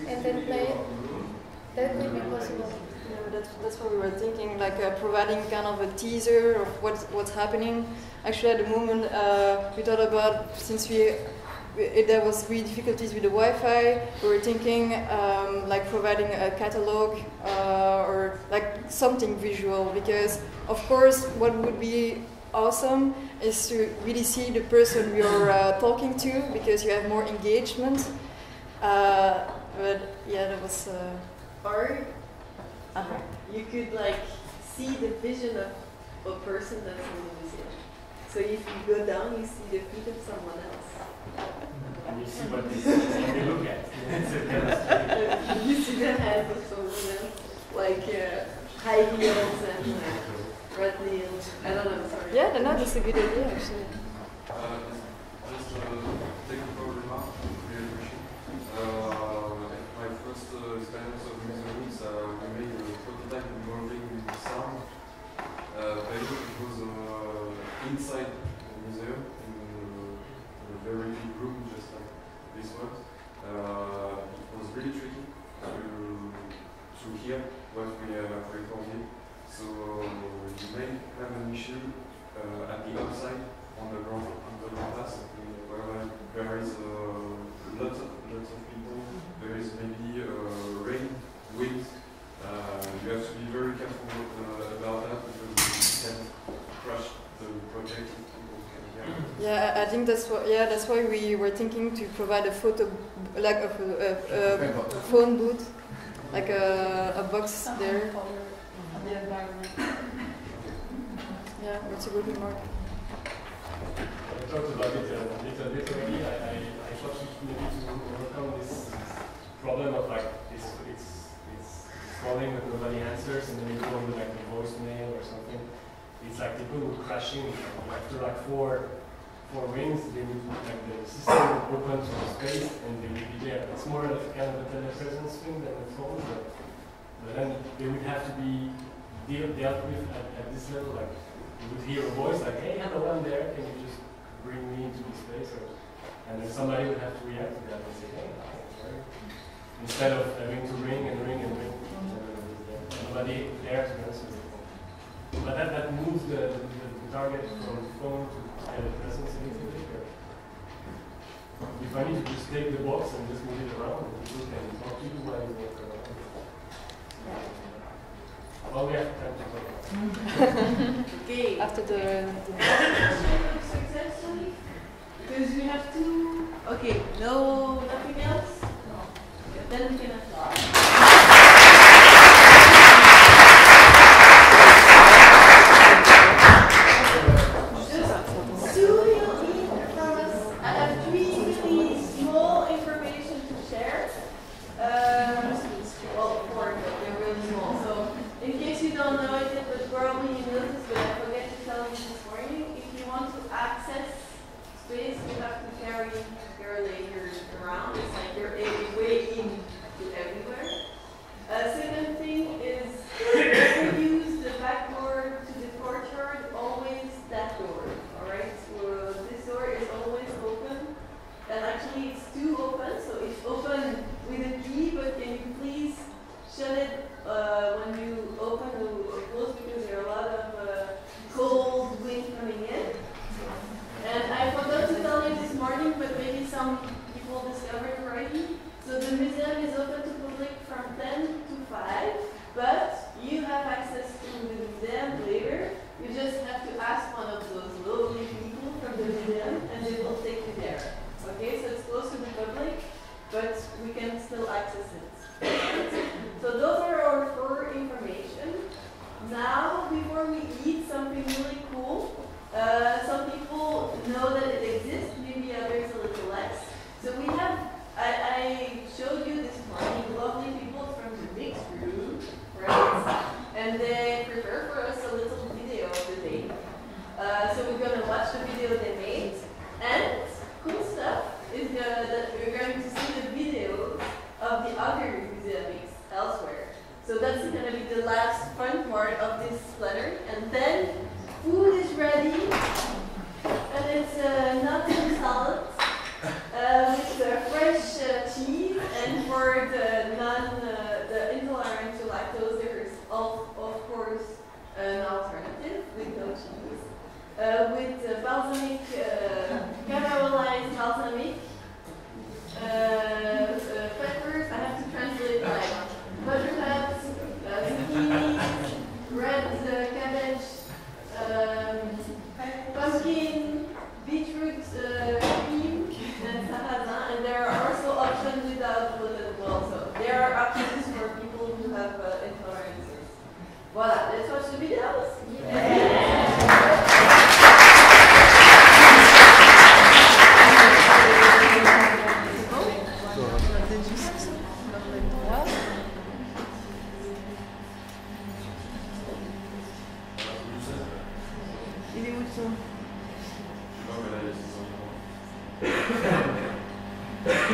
and then play it? That would be possible. Yeah, that's what we were thinking, like providing kind of a teaser of what's happening. Actually, at the moment, we thought about, since there was really difficulties with the Wi-Fi, we were thinking like providing a catalog or like something visual, because of course what would be awesome is to really see the person you're talking to, because you have more engagement. But yeah, that was. Or you could like see the vision of a person that's in the museum. So if you go down, you see the feet of someone else. And you see what they look at. You see the head of someone else, like high heels and red nails. I don't know, sorry. Yeah, no, that's a good idea actually. Just a technical remark, real question. My first experience of museums, we made a prototype involving with sound. Basically, it was inside the museum, in a very big room, just like this one. It was really tricky to hear what we have recorded. So you may have an issue at the outside on the ground, on the grass, where there is lots of people. There is maybe rain, wind. You have to be very careful about that, because you can crash the project if people can hear. Yeah, I think that's why we were thinking to provide a like a phone booth, like a box there. The environment. Yeah, that's a good remark. I talked about it a little bit already. I thought maybe to overcome this problem of like it's calling but nobody answers, and then you go on like a voicemail or something. It's like people crashing after like four for rings, they would, like, the system would open to the space and they would be there. It's more like kind of a telepresence thing than a phone, but then they would have to be dealt with at this level. Like, you would hear a voice like, hey, hello, I'm there, can you just bring me into this space? And then somebody would have to react to that and say, hey, hi, right? Instead of having to ring and ring and ring. Nobody there to answer the phone. But that moves the target from phone to telepresence a little bit. If I need to just take the box and just move it around, people can talk to you while you walk around. Well, we have time to talk. Okay. After the success story? Because we have two. Okay, no, nothing else? No. Okay, then we can applaud.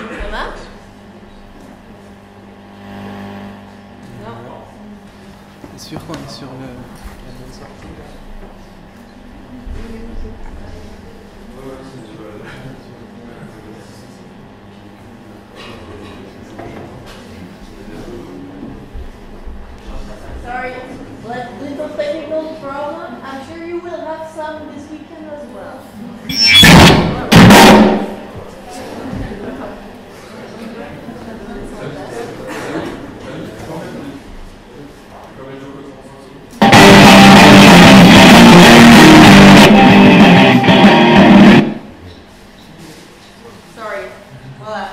Ça marche? T'es sûr qu'on est sur le... la bonne sortie? Sorry, little technical problem. I'm sure you will have some this weekend as well. Sorry. Voilà.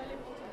élémentaire.